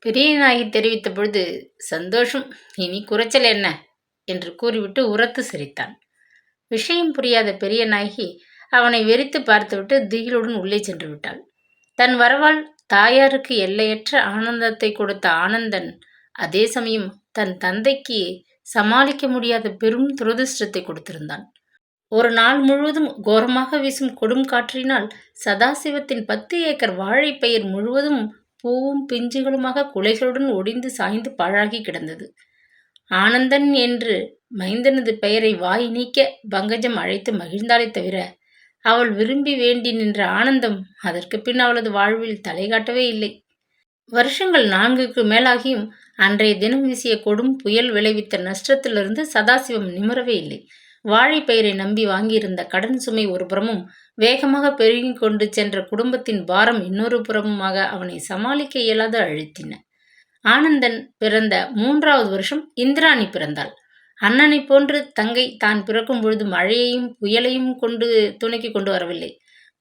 பெரிய நாயகி தெரிவித்த பொழுது, "சந்தோஷம், இனி குறைச்சல் என்ன?" என்று கூறிவிட்டு உரத்து சிரித்தான். விஷயம் புரியாத பெரிய நாயகி அவனை வெறித்து பார்த்துவிட்டு திகிலுடன் உள்ளே சென்று விட்டாள். தன் வரவால் தாயாருக்கு எல்லையற்ற ஆனந்தத்தை கொடுத்த ஆனந்தன், அதே சமயம் தன் தந்தைக்கு சமாளிக்க முடியாத பெரும் துரதிர்ஷ்டத்தை கொடுத்திருந்தான். ஒரு நாள் முழுவதும் கோரமாக வீசும் கொடும் காற்றினால் சதாசிவத்தின் 10 ஏக்கர் வாழைப்பயிர் முழுவதும் பூவும் பிஞ்சுகளுமாக குலைகளுடன் ஒடிந்து சாய்ந்து பாழாகி கிடந்தது. ஆனந்தன் என்று மைந்தனது பெயரை வாய் நீக்க பங்கஜம் அழைத்து மகிழ்ந்தாலே தவிர, அவள் விரும்பி வேண்டி நின்ற ஆனந்தம் அதற்கு பின் அவளது வாழ்வில் தலைகாட்டவே இல்லை. வருஷங்கள் 4க்கு மேலாகியும் அன்றைய தினம் வீசிய கொடும் புயல் விளைவித்த நஷ்டத்திலிருந்து சதாசிவம் நிமிரவே இல்லை. வாழைப்பயிரை நம்பி வாங்கியிருந்த கடன் சுமை ஒரு புறமும், வேகமாக பெருகிக் கொண்டு சென்ற குடும்பத்தின் பாரம் இன்னொரு புறமுமாக அவனை சமாளிக்க இயலாது அழுத்தின. ஆனந்தன் பிறந்த 3வது வருஷம் இந்திராணி பிறந்தாள். அண்ணனைப் போன்று தங்கை தான் பிறக்கும் பொழுது மழையையும் புயலையும் துணைக்கு கொண்டு வரவில்லை.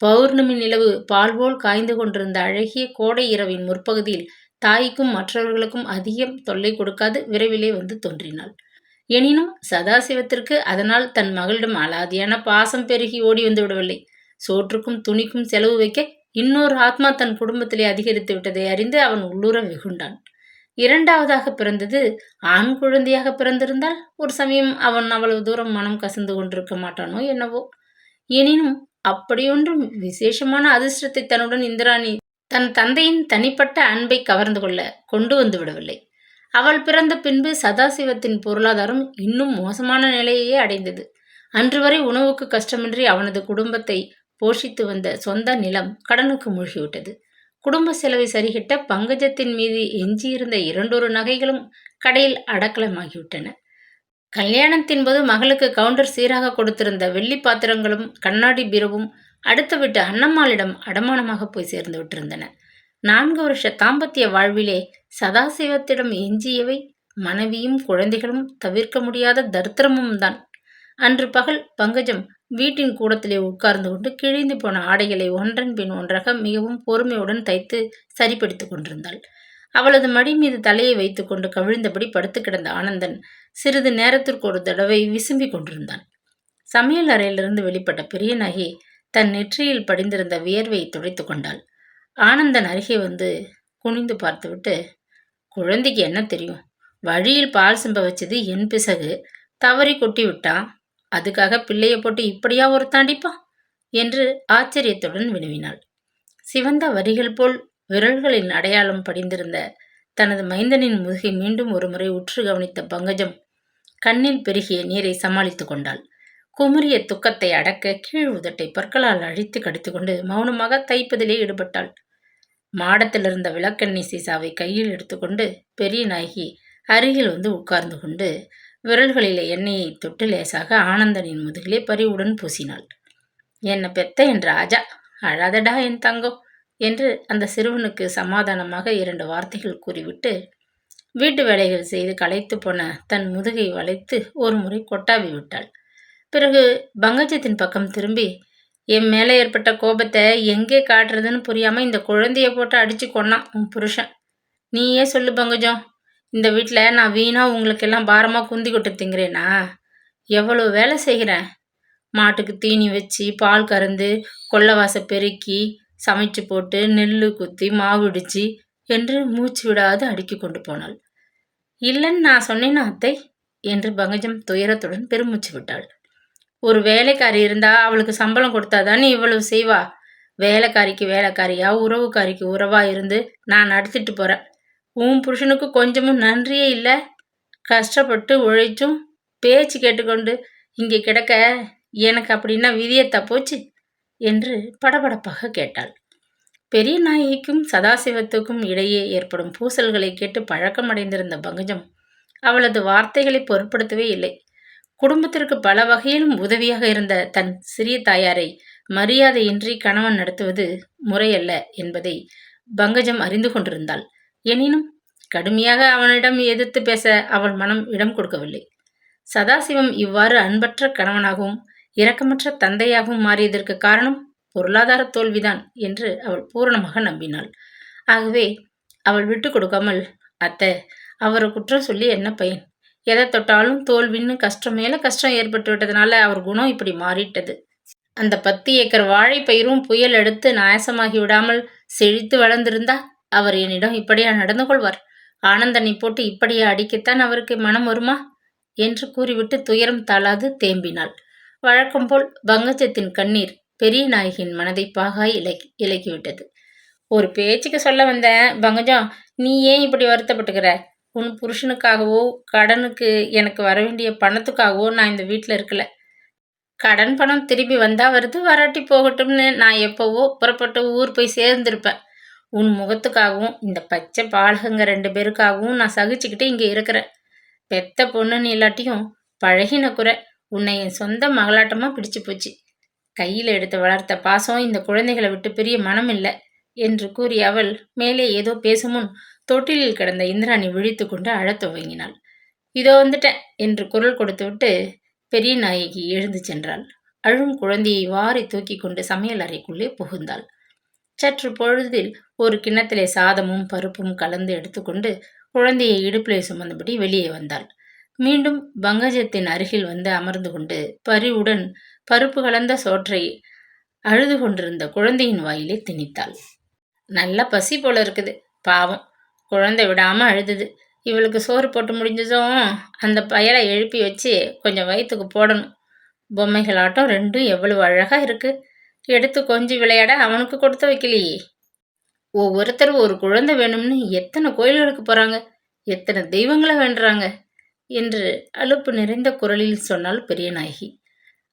பௌர்ணமி நிலவு பால் போல் காய்ந்து கொண்டிருந்த அழகிய கோடை இரவின் முற்பகுதியில் தாய்க்கும் மற்றவர்களுக்கும் அதிகம் தொல்லை கொடுக்காது விரைவிலே வந்து தோன்றினாள். எனினும் சதாசிவத்திற்கு அதனால் தன் மகளிடம் அலாதியான பாசம் பெருகி ஓடி வந்து விடவில்லை. சோற்றுக்கும் துணிக்கும் செலவு வைக்க இன்னொரு ஆத்மா தன் குடும்பத்திலே அதிகரித்து விட்டதை அறிந்து அவன் உள்ளூர வெகுண்டான். 2வதாக பிறந்தது ஆண் குழந்தையாக பிறந்திருந்தால் ஒரு சமயம் அவன் அவ்வளவு தூரம் மனம் கசந்து கொண்டிருக்க மாட்டானோ என்னவோ. எனினும் அப்படியொன்றும் விசேஷமான அதிர்ஷ்டத்தை தன்னுடன் இந்திராணி தன் தந்தையின் தனிப்பட்ட அன்பை கவர்ந்து கொள்ள கொண்டு வந்து விடவில்லை. அவள் பிறந்த பின்பு சதாசிவத்தின் பொருளாதாரம் இன்னும் மோசமான நிலையையே அடைந்தது. அன்று வரை உணவுக்கு கஷ்டமின்றி அவனது குடும்பத்தை போஷித்து வந்த சொந்த நிலம் கடனுக்கு மூழ்கிவிட்டது. குடும்ப செலவை சரிகட்ட பங்கஜத்தின் மீது எஞ்சியிருந்த 2 நகைகளும் கடையில் அடக்கலமாகிவிட்டன. கல்யாணத்தின் போது மகளுக்கு கவுண்டர் சீராக கொடுத்திருந்த வெள்ளி பாத்திரங்களும் கண்ணாடி பீரோவும் அடுத்த வீட்டு அண்ணம்மாளிடம் அடமானமாக போய் சேர்ந்து விட்டிருந்தன. 4 வருஷ தாம்பத்திய வாழ்விலே சதாசிவத்திடம் எஞ்சியவை மனைவியும் குழந்தைகளும் தவிர்க்க முடியாத தரித்திரமும் தான். அன்று பகல் பங்கஜம் வீட்டின் கூடத்திலே உட்கார்ந்து கொண்டு கிழிந்து போன ஆடைகளை ஒன்றன் பின் ஒன்றாக மிகவும் பொறுமையுடன் தைத்து சரிப்படுத்திக் கொண்டிருந்தாள். அவளது மடி மீது தலையை வைத்துக்கொண்டு கவிழ்ந்தபடி படுத்து கிடந்த ஆனந்தன் சிறிது நேரத்திற்கு ஒரு தடவை விசும்பிக் கொண்டிருந்தான். சமையல் அறையிலிருந்து வெளிப்பட்ட பெரிய நாயகி தன் நெற்றியில் படிந்திருந்த வியர்வையை துடைத்து கொண்டாள். ஆனந்தன் அருகே வந்து குனிந்து பார்த்துவிட்டு, "குழந்தைக்கு என்ன தெரியும்? வழியில் பால் சிம்ப வச்சது என் பிசகு, தவறி கொட்டி விட்டான். அதுக்காக பிள்ளைய போட்டு இப்படியா ஒரு தாண்டிப்பான்?" என்று ஆச்சரியத்துடன் வினவினாள். சிவந்த வரிகள் போல் விரல்களின் அடையாளம் படிந்திருந்த தனது மைந்தனின் முதுகை மீண்டும் ஒருமுறை உற்று கவனித்த பங்கஜம் கண்ணில் பெருகிய நீரை சமாளித்து கொண்டாள். குமுறிய துக்கத்தை அடக்க கீழ் உதட்டை பற்களால் அழித்து கடித்துக்கொண்டு மௌனமாக தைப்பதிலே ஈடுபட்டாள். மாடத்தில் இருந்த விளக்கெண்ணெய் சீசாவை கையில் எடுத்துக்கொண்டு பெரிய நாயகி அருகில் வந்து உட்கார்ந்து கொண்டு விரல்களிலே எண்ணெயை தொட்டு லேசாக ஆனந்தனின் முதுகிலே பரிவுடன் பூசினாள். "என்ன பெத்த என் ராஜா, அழாதடா என் தங்கம்" என்று அந்த சிறுவனுக்கு சமாதானமாக 2 வார்த்தைகள் கூறிவிட்டு வீட்டு வேலைகள் செய்து களைத்து போன தன் முதுகை வளைத்து ஒரு முறை கொட்டாவி விட்டாள். பிறகு பங்கஜத்தின் பக்கம் திரும்பி, "என் மேலே ஏற்பட்ட கோபத்தை எங்கே காட்டுறதுன்னு புரியாம இந்த குழந்தைய போட்டு அடிச்சு கொன்னான் உன் புருஷன். நீயே சொல்லு பங்கஜம், இந்த வீட்டில் நான் வீணா உங்களுக்கெல்லாம் பாரமாக குந்தி கொட்டு திங்கிறேனா? எவ்வளோ வேலை செய்கிறேன். மாட்டுக்கு தீனி வச்சு பால் கறந்து கொள்ளவாச பெருக்கி சமைச்சு போட்டு நெல் குத்தி மாவு இடிச்சு என்று மூச்சு விடாது அடுக்கி கொண்டு போனாள். இல்லைன்னு நான் சொன்னேன்னா அத்தை என்று பங்கஜம் துயரத்துடன் பெருமூச்சு விட்டாள். ஒரு வேலைக்காரி இருந்தா அவளுக்கு சம்பளம் கொடுத்தாதானே இவ்வளவு செய்வா. வேலைக்காரிக்கு வேலைக்காரியா உறவுக்காரிக்கு உறவா இருந்து நான் நடத்திட்டு போறேன். உன் புருஷனுக்கு கொஞ்சமும் நன்றியே இல்லை. கஷ்டப்பட்டு உழைச்சும் பேச்சு கேட்டுக்கொண்டு இங்கே கிடக்க எனக்கு அப்படின்னா விதியத்தா போச்சு என்று படபடப்பாக கேட்டாள். பெரிய நாயகிக்கும் சதாசிவத்துக்கும் இடையே ஏற்படும் பூசல்களை கேட்டு பழக்கமடைந்திருந்த பங்கஜம் அவளது வார்த்தைகளை பொருட்படுத்தவே இல்லை. குடும்பத்திற்கு பல வகையிலும் உதவியாக இருந்த தன் சிறிய தாயாரை மரியாதையின்றி கணவன் நடத்துவது முறையல்ல என்பதை பங்கஜம் அறிந்து கொண்டிருந்தாள். எனினும் கடுமையாக அவனிடம் எதிர்த்து பேச அவள் மனம் இடம் கொடுக்கவில்லை. சதாசிவம் இவ்வாறு அன்பற்ற கணவனாகவும் இரக்கமற்ற தந்தையாகவும் மாறியதற்கு காரணம் பொருளாதார தோல்விதான் என்று அவள் பூரணமாக நம்பினாள். ஆகவே அவள் விட்டு கொடுக்காமல், அத்தை, அவரை குற்றம் சொல்லி என்ன பயன்? எதை தொட்டாலும் தோல்வின்னு கஷ்டம் மேல கஷ்டம் ஏற்பட்டு விட்டதுனால அவர் குணம் இப்படி மாறிட்டது. அந்த 10 ஏக்கர் வாழை பயிரும் புயல் எடுத்து நாசமாகி விடாமல் செழித்து வளர்ந்திருந்தா அவர் என்னிடம் இப்படியா நடந்து கொள்வார்? ஆனந்தனை போட்டு இப்படியா அடிக்கத்தான் அவருக்கு மனம் வருமா? என்று கூறிவிட்டு துயரம் தாளாது தேம்பினாள். வழக்கம்போல் பங்கஜத்தின் கண்ணீர் பெரிய நாயகியின் மனதை பாகாய் இலக்கிவிட்டது. ஒரு பேச்சுக்கு சொல்ல வந்தேன் பங்கஜம், நீ ஏன் இப்படி வருத்தப்பட்டுக்கிற? உன் புருஷனுக்காகவோ கடனுக்கு எனக்கு வர வேண்டிய பணத்துக்காகவோ நான் இந்த வீட்டில் இருக்கல. கடன் பணம் திரும்பி வந்தா வருது, வராட்டி போகட்டும்னு நான் எப்போவோ புறப்பட்டு ஊர் போய் சேர்ந்திருப்பேன். உன் முகத்துக்காகவும் இந்த பச்சை பாலகங்க 2 பேருக்காகவும் நான் சகிச்சுக்கிட்டு இங்கே இருக்கிறேன். பெத்த பொண்ணுன்னு இல்லாட்டியும் பழகின குறை உன்னை என் சொந்த மகளாட்டமா பிடிச்சு போச்சு. கையில் எடுத்து வளர்த்த பாசம் இந்த குழந்தைகளை விட்டு பெரிய மனம் இல்லை என்று கூறி அவள் மேலே ஏதோ பேசுமுன் தொட்டிலில் கிடந்த இந்திராணி விழித்து கொண்டு அழத் துவங்கினாள். இதோ வந்துட்டேன் என்று குரல் கொடுத்துவிட்டு பெரிய நாயகி எழுந்து சென்றாள். அழும் குழந்தையை வாரி தூக்கி கொண்டு சமையல் அறைக்குள்ளே புகுந்தாள். சற்று பொழுதில் ஒரு கிண்ணத்திலே சாதமும் பருப்பும் கலந்து எடுத்துக்கொண்டு குழந்தையை இடுப்பிலே சுமந்தபடி வெளியே வந்தாள். மீண்டும் பங்கஜத்தின் அருகில் வந்து அமர்ந்து கொண்டு பரிவுடன் பருப்பு கலந்த சோற்றை அழுது கொண்டிருந்த குழந்தையின் வாயிலே திணித்தாள். நல்ல பசி போல இருக்குது, பாவம் குழந்தை விடாம அழுதுது. இவளுக்கு சோறு போட்டு முடிஞ்சதும் அந்த பயலை எழுப்பி வச்சு கொஞ்சம் வயிற்றுக்கு போடணும். பொம்மைகளாட்டம் 2ம் எவ்வளவு அழகா இருக்கு. எடுத்து கொஞ்சி விளையாட அவனுக்கு கொடுத்து வைக்கலையே. ஒவ்வொருத்தரும் ஒரு குழந்தை வேணும்னு எத்தனை கோயில்களுக்கு போறாங்க, எத்தனை தெய்வங்களை வேண்டுறாங்க என்று அலுப்பு நிறைந்த குரலில் சொன்னாள் பெரிய நாயகி.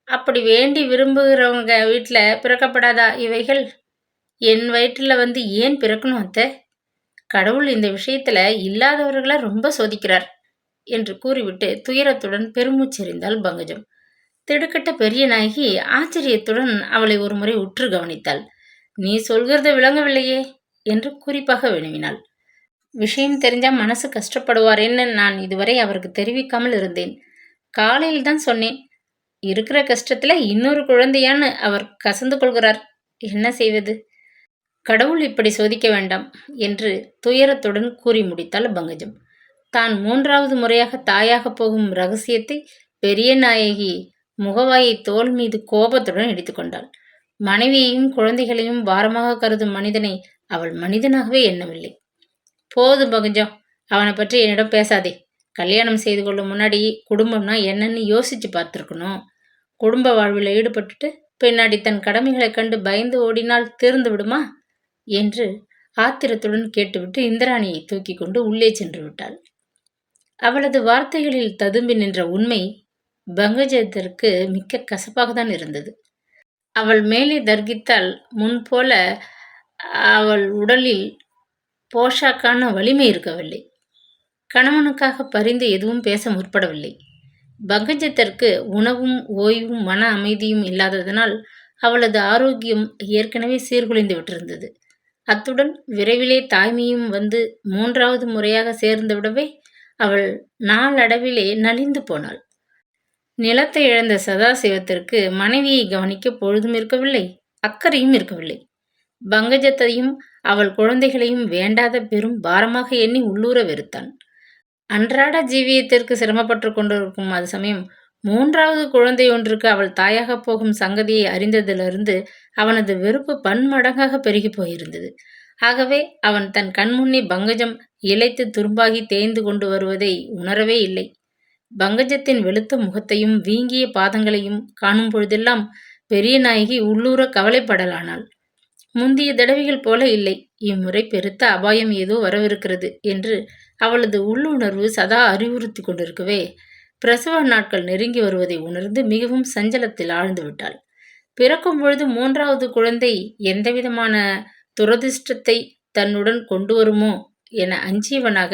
அப்படி வேண்டி விரும்புகிறவங்க வீட்டில் பிறக்கப்படாதா இவைகள்? என் வயிற்றில் வந்து ஏன் பிறக்கணும் அத்தை? கடவுள் இந்த விஷயத்துல இல்லாதவர்களை ரொம்ப சோதிக்கிறார் என்று கூறிவிட்டு துயரத்துடன் பெருமூச்செறிந்தாள் பங்கஜம். திடுக்கிட்ட பெரிய நாயகி ஆச்சரியத்துடன் அவளை ஒரு முறை உற்று கவனித்தாள். நீ சொல்கிறத விளங்கவில்லையே என்று குறிப்பாக வினவினாள். விஷயம் தெரிஞ்சா மனசு கஷ்டப்படுவாரேன்னு நான் இதுவரை அவருக்கு தெரிவிக்காமல் இருந்தேன். காலையில் தான் சொன்னேன். இருக்கிற கஷ்டத்துல இன்னொரு குழந்தையான்னு அவர் கசந்து கொள்கிறார். என்ன செய்வது? கடவுள் இப்படி சோதிக்க வேண்டாம் என்று துயரத்துடன் கூறி முடித்தாள் பங்கஜம். தான் 3வது முறையாக தாயாக போகும் ரகசியத்தை பெரிய நாயகி முகவாயை தோல் மீது கோபத்துடன் எடுத்துக்கொண்டாள். மனைவியையும் குழந்தைகளையும் பாரமாக கருதும் மனிதனை அவள் மனிதனாகவே எண்ணவில்லை. போதும் பங்கஜம், அவனை பற்றி என்னிடம் பேசாதே. கல்யாணம் செய்து கொள்ளும் முன்னாடி குடும்பம்னா என்னன்னு யோசிச்சு பார்த்துருக்கணும். குடும்ப வாழ்வில் ஈடுபட்டுட்டு பின்னாடி தன் கடமைகளை கண்டு பயந்து ஓடினால் தீர்ந்து விடுமா என்று ஆத்திரத்துடன் கேட்டுவிட்டு இந்திராணியை தூக்கி கொண்டு உள்ளே சென்று விட்டாள். அவளது வார்த்தைகளில் ததும்பி நின்ற உண்மை பங்கஜத்திற்கு மிக்க கசப்பாகத்தான் இருந்தது. அவள் மேலே தர்கித்தால் முன்போல அவள் உடலில் போஷாக்கான வலிமை இருக்கவில்லை. கணவனுக்காக பரிந்து எதுவும் பேச முற்படவில்லை. பங்கஜத்திற்கு உணவும் ஓய்வும் மன அமைதியும் இல்லாததனால் அவளது ஆரோக்கியம் ஏற்கனவே சீர்குலைந்து விட்டிருந்தது. அத்துடன் விரைவிலே தாய்மையும் வந்து 3வது முறையாக சேர்ந்து விடவே அவள் நாளடைவிலே நலிந்து போனாள். நிலத்தை இழந்த சதாசிவத்திற்கு மனைவியை கவனிக்க பொழுதும் இருக்கவில்லை, அக்கறையும் இருக்கவில்லை. பங்கஜத்தையும் அவள் குழந்தைகளையும் வேண்டாத பெரும் பாரமாக எண்ணி உள்ளூர வெறுத்தான். அன்றாட ஜீவியத்திற்கு சிரமப்பட்டு கொண்டிருக்கும் அது சமயம் 3வது குழந்தை ஒன்றுக்கு அவள் தாயாக போகும் சங்கதியை அறிந்ததிலிருந்து அவனது வெறுப்பு பன்மடங்காக பெருகி போயிருந்தது. ஆகவே அவன் தன் கண்முன்னே பங்கஜம் இளைத்து துரும்பாகி தேய்ந்து கொண்டு வருவதை உணரவே இல்லை. பங்கஜத்தின் வெளுத்த முகத்தையும் வீங்கிய பாதங்களையும் காணும் பொழுதெல்லாம் பெரிய நாயகி உள்ளூர கவலைப்படலானாள். முந்திய தடவைகள் போல இல்லை, இம்முறை பெருத்த அபாயம் ஏதோ வரவிருக்கிறது என்று அவளது உள்ளுணர்வு சதா அறிவுறுத்தி கொண்டிருக்கவே பிரசவ நாட்கள் நெருங்கி வருவதை உணர்ந்து மிகவும் சஞ்சலத்தில் ஆழ்ந்து விட்டாள். பிறக்கும் பொழுது 3வது குழந்தை எந்தவிதமான துரதிர்ஷ்டத்தை தன்னுடன் கொண்டு வருமோ என அஞ்சியவனாக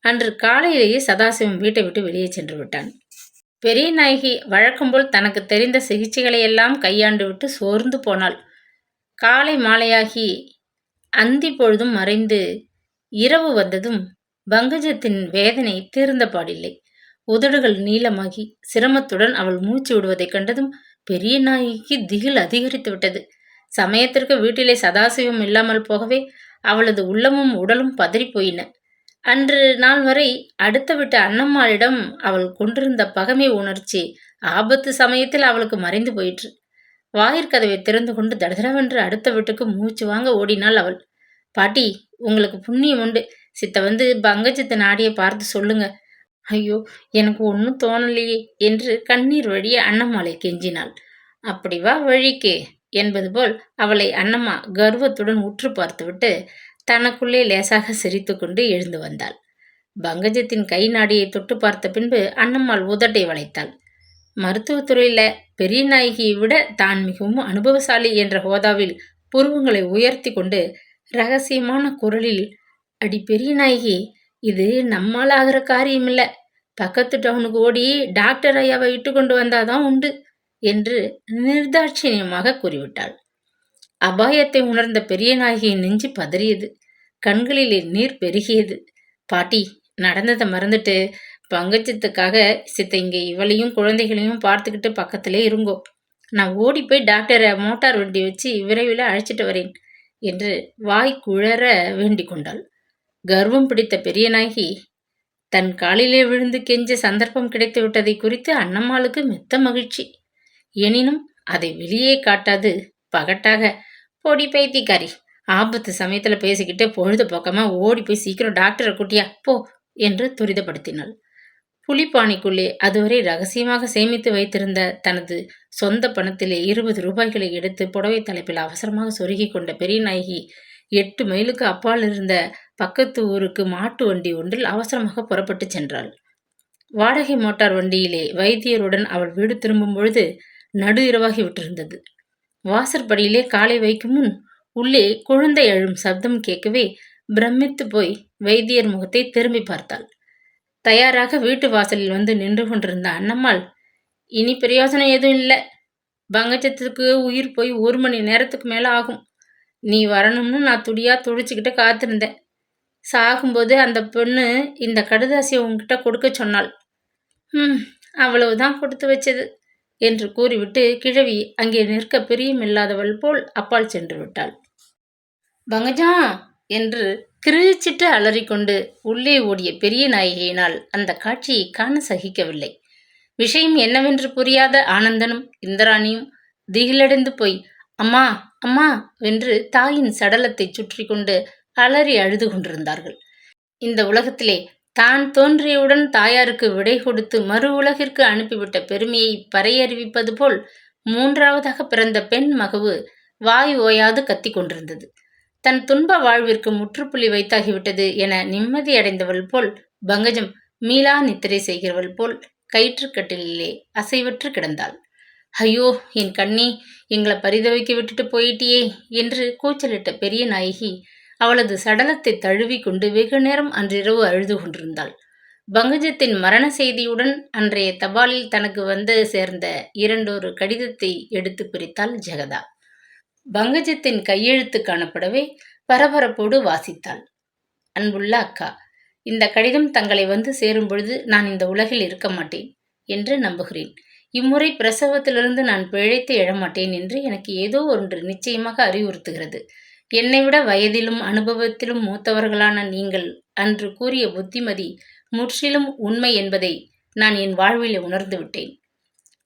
அன்று காலையிலேயே சதாசிவம் வீட்டை விட்டு வெளியே சென்று விட்டான். பெரிய நாயகி வழக்கம்போல் தனக்கு தெரிந்த சிகிச்சைகளையெல்லாம் கையாண்டு விட்டு சோர்ந்து போனாள். காலை மாலையாகி அந்தி பொழுதும் மறைந்து இரவு வந்ததும் பங்கஜத்தின் வேதனை தீர்ந்த பாடில்லை. உதடுகள் நீளமாகி சிரமத்துடன் அவள் மூச்சு விடுவதைக் கண்டதும் பெரிய நாயகிக்கு திகில் அதிகரித்து விட்டது. சமயத்திற்கு வீட்டிலே சதாசிவம் இல்லாமல் போகவே அவளது உள்ளமும் உடலும் பதறிப் போயின. அன்று நாள் வரை அடுத்த வீட்டு அண்ணம்மாளிடம் அவள் கொண்டிருந்த பகைமை உணர்ச்சி ஆபத்து சமயத்தில் அவளுக்கு மறைந்து போயிற்று. வாயிற்கதவை திறந்து கொண்டு தடதடவென்று அடுத்த வீட்டுக்கு மூச்சு வாங்க ஓடினாள் அவள். பாட்டி, உங்களுக்கு புண்ணியம் உண்டு. சித்த வந்து பங்கஜத்து நாடியை பார்த்து சொல்லுங்க. ஐயோ, எனக்கு ஒன்றும் தோணலையே என்று கண்ணீர் வழிய அண்ணம்மாளை கெஞ்சினாள். அப்படி வா வழிக்கு என்பது போல் அவளை அண்ணம்மா கர்வத்துடன் உற்று பார்த்துவிட்டு தனக்குள்ளே லேசாக சிரித்து கொண்டு எழுந்து வந்தாள். பங்கஜத்தின் கை நாடியை தொட்டு பார்த்த பின்பு அண்ணம்மாள் உதட்டை வளைத்தாள். மருத்துவத்துறையில பெரிய நாயகியை விட தான் மிகவும் அனுபவசாலி என்ற ஹோதாவில் புருவங்களை உயர்த்தி கொண்டு ரகசியமான குரலில், அடி பெரிய நாயகி, இது நம்மால் ஆகிற காரியமில்ல. பக்கத்து டவுனுக்கு ஓடி டாக்டர் ஐயாவை இட்டு கொண்டு வந்தாதான் உண்டு என்று நிர்தாட்சியமாக கூறிவிட்டாள். அபாயத்தை உணர்ந்த பெரிய நாயகியின் நெஞ்சு பதறியது. கண்களிலே நீர் பெருகியது. பாட்டி, நடந்ததை மறந்துட்டு பங்கஜத்துக்காக சித்த இங்கே இவளையும் குழந்தைகளையும் பார்த்துக்கிட்டு பக்கத்திலே இருங்கோ. நான் ஓடி போய் டாக்டரை மோட்டார் வண்டி வச்சு விரைவில் அழைச்சிட்டு வரேன் என்று வாய் குழற வேண்டிக் கொண்டாள். கர்வம் பிடித்த பெரிய நாயகி தன் காலிலே விழுந்து கெஞ்ச சந்தர்ப்பம் கிடைத்து விட்டதை குறித்து அண்ணம்மாளுக்கு மெத்த மகிழ்ச்சி. எனினும் அதை வெளியே காட்டாது பகட்டாக, பொடி பைத்தியக்காரி, ஆபத்து சமயத்துல பேசிக்கிட்டு பொழுது போக்காம ஓடி போய் சீக்கிரம் டாக்டரை கூட்டியா போ என்று துரிதப்படுத்தினாள். புலிப்பானிக்குள்ளே அதுவரை ரகசியமாக சேமித்து வைத்திருந்த தனது சொந்த பணத்திலே 20 ரூபாய்களை எடுத்து புடவை தலைப்பில் அவசரமாக சொருகி கொண்ட பெரிய நாயகி 8 மைலுக்கு அப்பால் இருந்த பக்கத்து ஊருக்கு மாட்டு வண்டி ஒன்றில் அவசரமாக புறப்பட்டு சென்றாள். வாடகை மோட்டார் வண்டியிலே வைத்தியருடன் அவள் வீடு திரும்பும் பொழுது நடு இரவாகி விட்டிருந்தது. வாசற்படியிலே காலை வைக்கும் முன் உள்ளே குழந்தை அழும் சப்தம் கேட்கவே பிரமித்து போய் வைத்தியர் முகத்தை திரும்பி பார்த்தாள். தயாராக வீட்டு வாசலில் வந்து நின்று கொண்டிருந்த அண்ணம்மாள், இனி பிரயோஜனம் எதுவும் இல்லை. பங்கஜத்துக்கு உயிர் போய் 1 மணி நேரத்துக்கு மேலே ஆகும். நீ வரணும்னு நான் துடியா துடிச்சுக்கிட்டு காத்திருந்தேன். சாகும்போது அந்த பொண்ணு இந்த கடுதாசியை உன்கிட்ட கொடுக்க சொன்னாள். அவ்வளவுதான் கொடுத்து வச்சது என்று கூறிவிட்டு கிழவி அங்கே நிற்க பிரியமில்லாதவள் போல் அப்பால் சென்று விட்டாள். பங்கஜா என்று கிரிச்சிட்டு அலறிக்கொண்டு உள்ளே ஓடிய பெரிய நாயகியினால் அந்த காட்சியை காண சகிக்கவில்லை. விஷயம் என்னவென்று புரியாத ஆனந்தனும் இந்திராணியும் திகிலடைந்து போய் அம்மா அம்மா வென்று தாயின் சடலத்தை சுற்றி கொண்டு அலறி அழுது கொண்டிருந்தார்கள். இந்த உலகத்திலே தான் தோன்றியவுடன் தாயாருக்கு விடை கொடுத்து மறு உலகிற்கு அனுப்பிவிட்ட பெருமையை பறையறிவிப்பது போல் 3ஆவதாக பிறந்த பெண் மகவு வாய் ஓயாது கத்தி கொண்டிருந்தது. தன் துன்ப வாழ்விற்கு முற்றுப்புள்ளி வைத்தாகிவிட்டது என நிம்மதி அடைந்தவள் போல் பங்கஜம் மீளா நித்திரை செய்கிறவள் போல் கயிற்றுக்கட்டிலே அசைவற்று கிடந்தாள். ஐயோ, என் கண்ணே, எங்களை பரிதவிக்க விட்டுட்டு போயிட்டியே என்று கூச்சலிட்ட பெரிய நாயகி அவளது சடலத்தை தழுவி கொண்டு வெகு நேரம் அன்றிரவு அழுது கொண்டிருந்தாள். பங்கஜத்தின் மரண செய்தியுடன் அன்றைய தபாலில் தனக்கு வந்து சேர்ந்த 2 கடிதத்தை எடுத்து பிரித்தாள் ஜெகதா. பங்கஜத்தின் கையெழுத்து காணப்படவே பரபரப்போடு வாசித்தாள். அன்புள்ள அக்கா, இந்த கடிதம் தங்களை வந்து சேரும் பொழுது நான் இந்த உலகில் இருக்க மாட்டேன் என்று நம்புகிறேன். இம்முறை பிரசவத்திலிருந்து நான் பிழைத்து எழமாட்டேன் என்று எனக்கு ஏதோ ஒன்று நிச்சயமாக அறிவுறுத்துகிறது. என்னை விட வயதிலும் அனுபவத்திலும் மூத்தவர்களான நீங்கள் அன்று கூறிய புத்திமதி முற்றிலும் உண்மை என்பதை நான் என் வாழ்வில் உணர்ந்து விட்டேன்.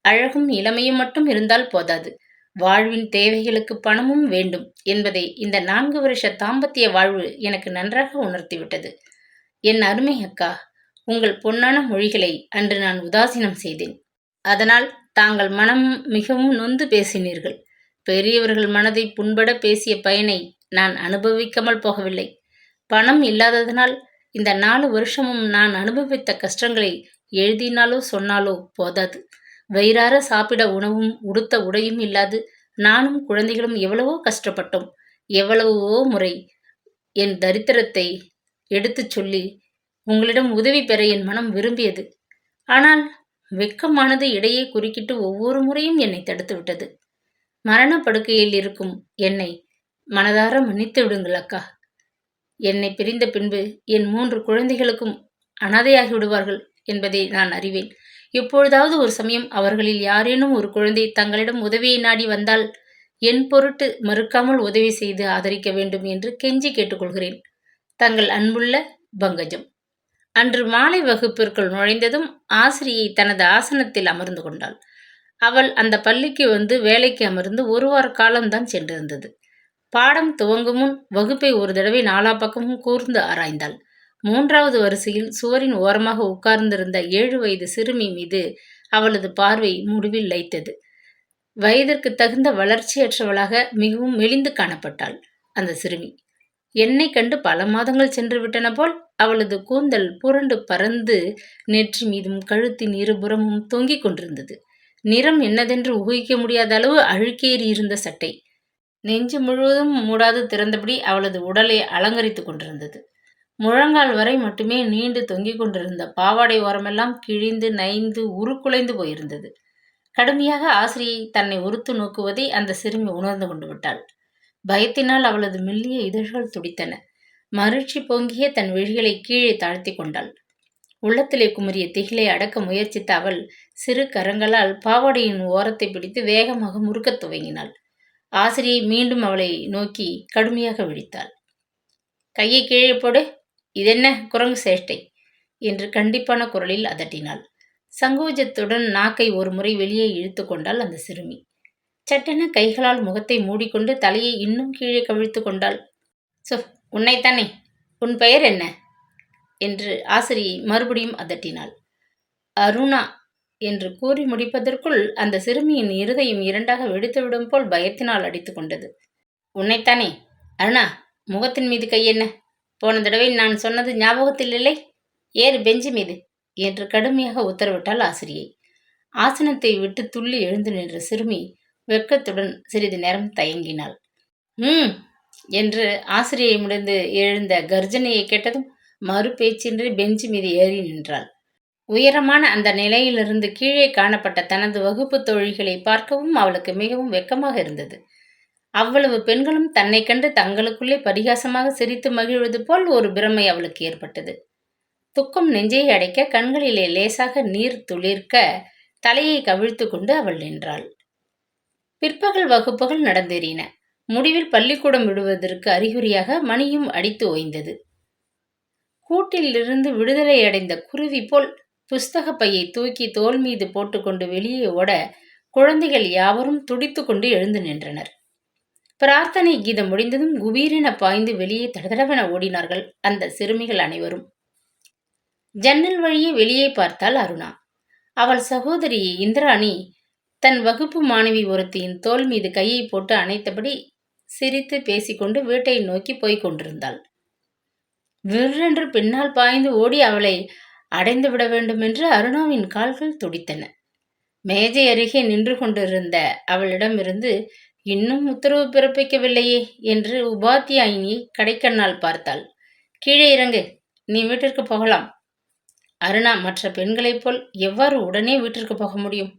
அழகும் இளமையும் மட்டும் இருந்தால் போதாது, வாழ்வின் தேவைகளுக்கு பணமும் வேண்டும் என்பதை இந்த 4 வருஷ தாம்பத்திய வாழ்வு எனக்கு நன்றாக உணர்த்திவிட்டது. என் அருமை அக்கா, உங்கள் பொன்னான மொழிகளை அன்று நான் உதாசீனம் செய்தேன். அதனால் தாங்கள் மனம் மிகவும் நொந்து பேசினீர்கள். பெரியவர்கள் மனதை புண்பட பேசிய பயனை நான் அனுபவிக்காமல் போகவில்லை. பணம் இல்லாததனால் இந்த 4 வருஷமும் நான் அனுபவித்த கஷ்டங்களை எழுதினாலோ சொன்னாலோ போதாது. வயிறார சாப்பிட உணவும் உடுத்த உடையும் இல்லாது நானும் குழந்தைகளும் எவ்வளவோ கஷ்டப்பட்டோம். எவ்வளவோ முறை என் தரித்திரத்தை எடுத்துச் சொல்லி உங்களிடம் உதவி பெற என் மனம் விரும்பியது. ஆனால் வெட்கமானது இடையே குறுக்கிட்டு ஒவ்வொரு முறையும் என்னை தடுத்து விட்டது. மரணப்படுக்கையில் இருக்கும் என்னை மனதார மன்னித்து விடுங்கள் அக்கா. என்னை பிரிந்த பின்பு என் 3 குழந்தைகளுக்கும் அனாதையாகி விடுவார்கள் என்பதை நான் அறிவேன். எப்பொழுதாவது ஒரு சமயம் அவர்களில் யாரேனும் ஒரு குழந்தை தங்களிடம் உதவியை நாடி வந்தால் என் பொருட்டு மறுக்காமல் உதவி செய்து ஆதரிக்க வேண்டும் என்று கெஞ்சி கேட்டுக்கொள்கிறேன். தங்கள் அன்புள்ள பங்கஜம். அன்று மாலை வகுப்பிற்குள் நுழைந்ததும் ஆசிரியை தனது ஆசனத்தில் அமர்ந்து கொண்டாள். அவள் அந்த பள்ளிக்கு வந்து வேலைக்கு அமர்ந்து ஒரு வார காலம்தான் சென்றிருந்தது. பாடம் துவங்கும் முன் வகுப்பை ஒரு தடவை நாலா பக்கமும் கூர்ந்து ஆராய்ந்தாள். 3வது வரிசையில் சுவரின் ஓரமாக உட்கார்ந்திருந்த 7 வயது சிறுமி மீது அவளது பார்வை முடிவில் லைத்தது. வயதிற்கு தகுந்த வளர்ச்சியற்றவளாக மிகவும் மெலிந்து காணப்பட்டாள் அந்த சிறுமி. என்னை கண்டு பல மாதங்கள் சென்று விட்டன போல் அவளது கூந்தல் புரண்டு பறந்து நெற்றி மீதும் கழுத்தின் இருபுறமும் தொங்கிக் கொண்டிருந்தது. நிறம் என்னதென்று ஊகிக்க முடியாத அளவு அழுக்கேறி இருந்த சட்டை நெஞ்சு முழுவதும் மூடாது திறந்தபடி அவளது உடலை அலங்கரித்துக் கொண்டிருந்தது. முழங்கால் வரை மட்டுமே நீண்டு தொங்கிக் கொண்டிருந்த பாவாடை ஓரமெல்லாம் கிழிந்து நைந்து உருக்குலைந்து போயிருந்தது. கடுமையாக ஆசிரியை தன்னை உறுத்து நோக்குவதை அந்த சிறுமி உணர்ந்து கொண்டு விட்டாள். பயத்தினால் அவளது மெல்லிய இதழ்கள் துடித்தன. மகிழ்ச்சி பொங்கிய தன் விழிகளை கீழே தாழ்த்தி கொண்டாள். உள்ளத்திலே குமரிய திகிலை அடக்க முயற்சித்த அவள் சிறு கரங்களால் பாவாடையின் ஓரத்தை பிடித்து வேகமாக முறுக்கத் துவங்கினாள். ஆசிரியை மீண்டும் அவளை நோக்கி கடுமையாக விழித்தாள். கையை கீழே போடு, இதென்ன குரங்கு சேஷ்டை என்று கண்டிப்பான குரலில் அதட்டினாள். சங்கோஜத்துடன் நாக்கை ஒரு முறை வெளியே இழுத்து கொண்டாள் அந்த சிறுமி. சட்டென கைகளால் முகத்தை மூடிக்கொண்டு தலையை இன்னும் கீழே கவிழ்த்து கொண்டாள். உன்னைத்தானே, உன் பெயர் என்ன என்று ஆசிரியை மறுபடியும் அதட்டினாள். அருணா என்று கூறி முடிப்பதற்குள் அந்த சிறுமியின் இருதயம் இரண்டாக வெடித்துவிடும் போல் பயத்தினால் அடித்து கொண்டது. உன்னைத்தானே? அருணா, முகத்தின் மீது கை என்ன? போன தடவை நான் சொன்னது ஞாபகத்தில் இல்லை? ஏறு பெஞ்சு மீது என்று கடுமையாக உத்தரவிட்டாள் ஆசிரியை. ஆசனத்தை விட்டு துள்ளி எழுந்து நின்ற சிறுமி வெட்கத்துடன் சிறிது நேரம் தயங்கினாள். என்று ஆசிரியை முடிந்து எழுந்த கர்ஜனையை கேட்டதும் மறு பேச்சின்றி பெஞ்சு மீது ஏறி நின்றாள். உயரமான அந்த நிலையிலிருந்து கீழே காணப்பட்ட தனது வகுப்பு தோழிகளை பார்க்கவும் அவளுக்கு மிகவும் வெட்கமாக இருந்தது. அவ்வளவு பெண்களும் தன்னை கண்டு தங்களுக்குள்ளே பரிகாசமாக சிரித்து மகிழ்வது போல் ஒரு பிரமை அவளுக்கு ஏற்பட்டது. துக்கம் நெஞ்சை அடைக்க கண்களிலே லேசாக நீர் துளிர்க்க தலையை கவிழ்த்து கொண்டு அவள் நின்றாள். பிற்பகல் வகுப்புகள் நடந்தேறின. முடிவில் பள்ளிக்கூடம் விடுவதற்கு அறிகுறியாக மணியும் அடித்து ஓய்ந்தது. கூட்டிலிருந்து விடுதலை அடைந்த குருவி போல் புஸ்தக பையை தூக்கி தோல் மீது போட்டுக்கொண்டு வெளியே ஓட குழந்தைகள் யாவரும் துடித்து கொண்டு எழுந்து நின்றனர். பிரார்த்தனை கீதம் முடிந்ததும் குபீரென பாய்ந்து வெளியே தடதடவென ஓடினார்கள் அந்த சிறுமிகள் அனைவரும். ஜன்னல் வழியே வெளியே பார்த்தாள் அருணா. அவள் சகோதரி இந்திராணி தன் வகுப்பு மாணவி ஒருத்தியின் தோல் மீது கையை போட்டு அணைத்தபடி சிரித்து பேசிக்கொண்டு வீட்டை நோக்கி போய்க் கொண்டிருந்தாள். விற்றென்று பின்னால் பாய்ந்து ஓடி அவளை அடைந்து விட வேண்டுமென்று அருணாவின் கால்கள் துடித்தன. மேஜை அருகே நின்று கொண்டிருந்த அவளிடமிருந்து இன்னும் உத்தரவு பிறப்பிக்கவில்லையே என்று உபாத்தியாயினியை கடைக்கண்ணால் பார்த்தாள். கீழே இறங்கு, நீ வீட்டிற்கு போகலாம். அருணா மற்ற பெண்களைப் போல் எவ்வாறு உடனே வீட்டிற்கு போக முடியும்?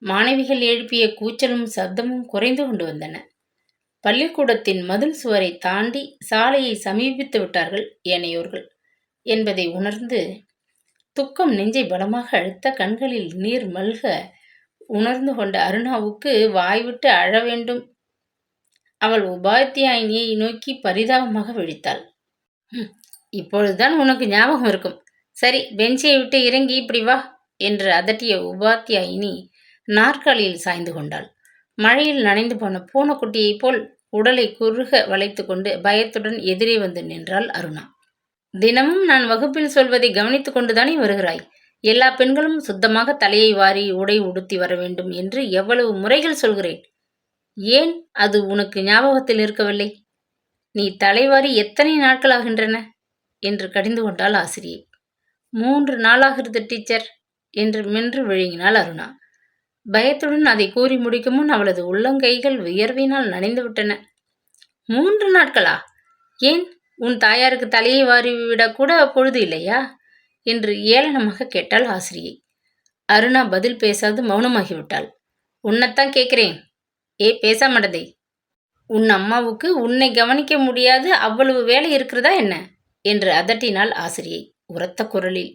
மாணவிகள் எழுப்பிய கூச்சலும் சப்தமும் குறைந்து கொண்டு வந்தன. பள்ளிக்கூடத்தின் மதில் சுவரை தாண்டி சாலையை சமீபித்து விட்டார்கள் ஏனையோர்கள் என்பதை உணர்ந்து துக்கம் நெஞ்சை பலமாக அழுத்த கண்களில் நீர் மல்க உணர்ந்து கொண்ட அருணாவுக்கு வாய்விட்டு அழ வேண்டும். அவள் உபாத்தியாயினியை நோக்கி பரிதாபமாக விழித்தாள். இப்பொழுதுதான் உனக்கு ஞாபகம் இருக்கும். சரி, பெஞ்சை விட்டு இறங்கி இப்படி வா என்று அதட்டிய உபாத்தியாயினி நாற்காலியில் சாய்ந்து கொண்டாள். மழையில் நனைந்து போன பூனைக்குட்டியைப் போல் உடலை குறுக வளைத்து கொண்டு பயத்துடன் எதிரே வந்து நின்றாள் அருணா. தினமும் நான் வகுப்பில் சொல்வதை கவனித்து கொண்டுதானே வருகிறாய்? எல்லா பெண்களும் சுத்தமாக தலையை வாரி உடை உடுத்தி வர வேண்டும் என்று எவ்வளவு முறைகள் சொல்கிறேன். ஏன் அது உனக்கு ஞாபகத்தில் இருக்கவில்லை? நீ தலைவாரி எத்தனை நாட்கள் ஆகின்றன என்று கடிந்து கொண்டாள் ஆசிரியை. 3 நாளாகிறது டீச்சர் என்று மென்று விழுங்கினாள் அருணா. பயத்துடன் அதை கூறி முடிக்கும் முன் அவளது உள்ளங்கைகள் வியர்வினால் நனைந்து விட்டன. 3 நாட்களா? ஏன், உன் தாயாருக்கு தலையை வாரிவிடக்கூட பொழுது இல்லையா என்று ஏளனமாக கேட்டாள் ஆசிரியை. அருணா பதில் பேசாது மௌனமாகிவிட்டாள். உன்னைத்தான் கேட்கிறேன். பேசாமடதை, உன் அம்மாவுக்கு உன்னை கவனிக்க முடியாது அவ்வளவு வேலை இருக்கிறதா என்ன என்று அதட்டினாள் ஆசிரியை உரத்த குரலில்.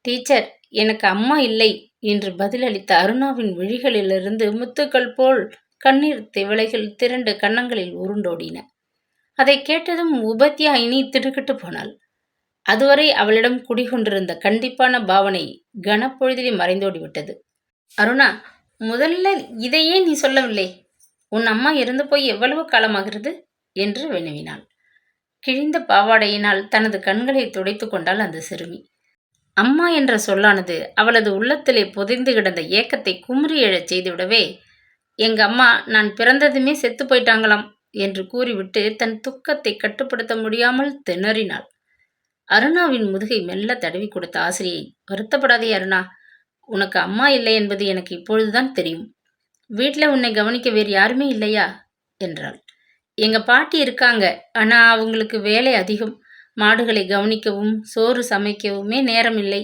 டீச்சர், எனக்கு அம்மா இல்லை என்று பதிலளித்த அருணாவின் விழிகளிலிருந்து முத்துக்கள் போல் கண்ணீர் திவலைகள் திரண்டு கன்னங்களில் உருண்டோடின. அதை கேட்டதும் உபத்தியாயினி திடுக்கிட்டு போனாள். அதுவரை அவளிடம் குடிகொண்டிருந்த கண்டிப்பான பாவனை கனப்பொழுதிலே மறைந்தோடிவிட்டது. அருணா, முதல்ல இதையே நீ சொல்லவில்லை? உன் அம்மா இறந்து போய் எவ்வளவு காலமாகிறது என்று வினவினாள். கிழிந்த பாவாடையினால் தனது கண்களை துடைத்து கொண்டாள் அந்த சிறுமி. அம்மா என்ற சொல்லானது அவளது உள்ளத்திலே புதைந்து கிடந்த ஏக்கத்தை குமுறி எழச் செய்துவிடவே, எங்க அம்மா நான் பிறந்ததுமே செத்து போயிட்டாங்களாம் என்று கூறிவிட்டு தன் துக்கத்தை கட்டுப்படுத்த முடியாமல் திணறினாள். அருணாவின் முதுகை மெல்ல தடவி கொடுத்த ஆசிரியை, வருத்தப்படாதே அருணா, உனக்கு அம்மா இல்லை என்பது எனக்கு இப்பொழுதுதான் தெரியும். வீட்டில் உன்னை கவனிக்க வேறு யாருமே இல்லையா என்றாள். எங்க பாட்டி இருக்காங்க, ஆனா அவங்களுக்கு வேலை அதிகம். மாடுகளை கவனிக்கவும் சோறு சமைக்கவுமே நேரம் இல்லை.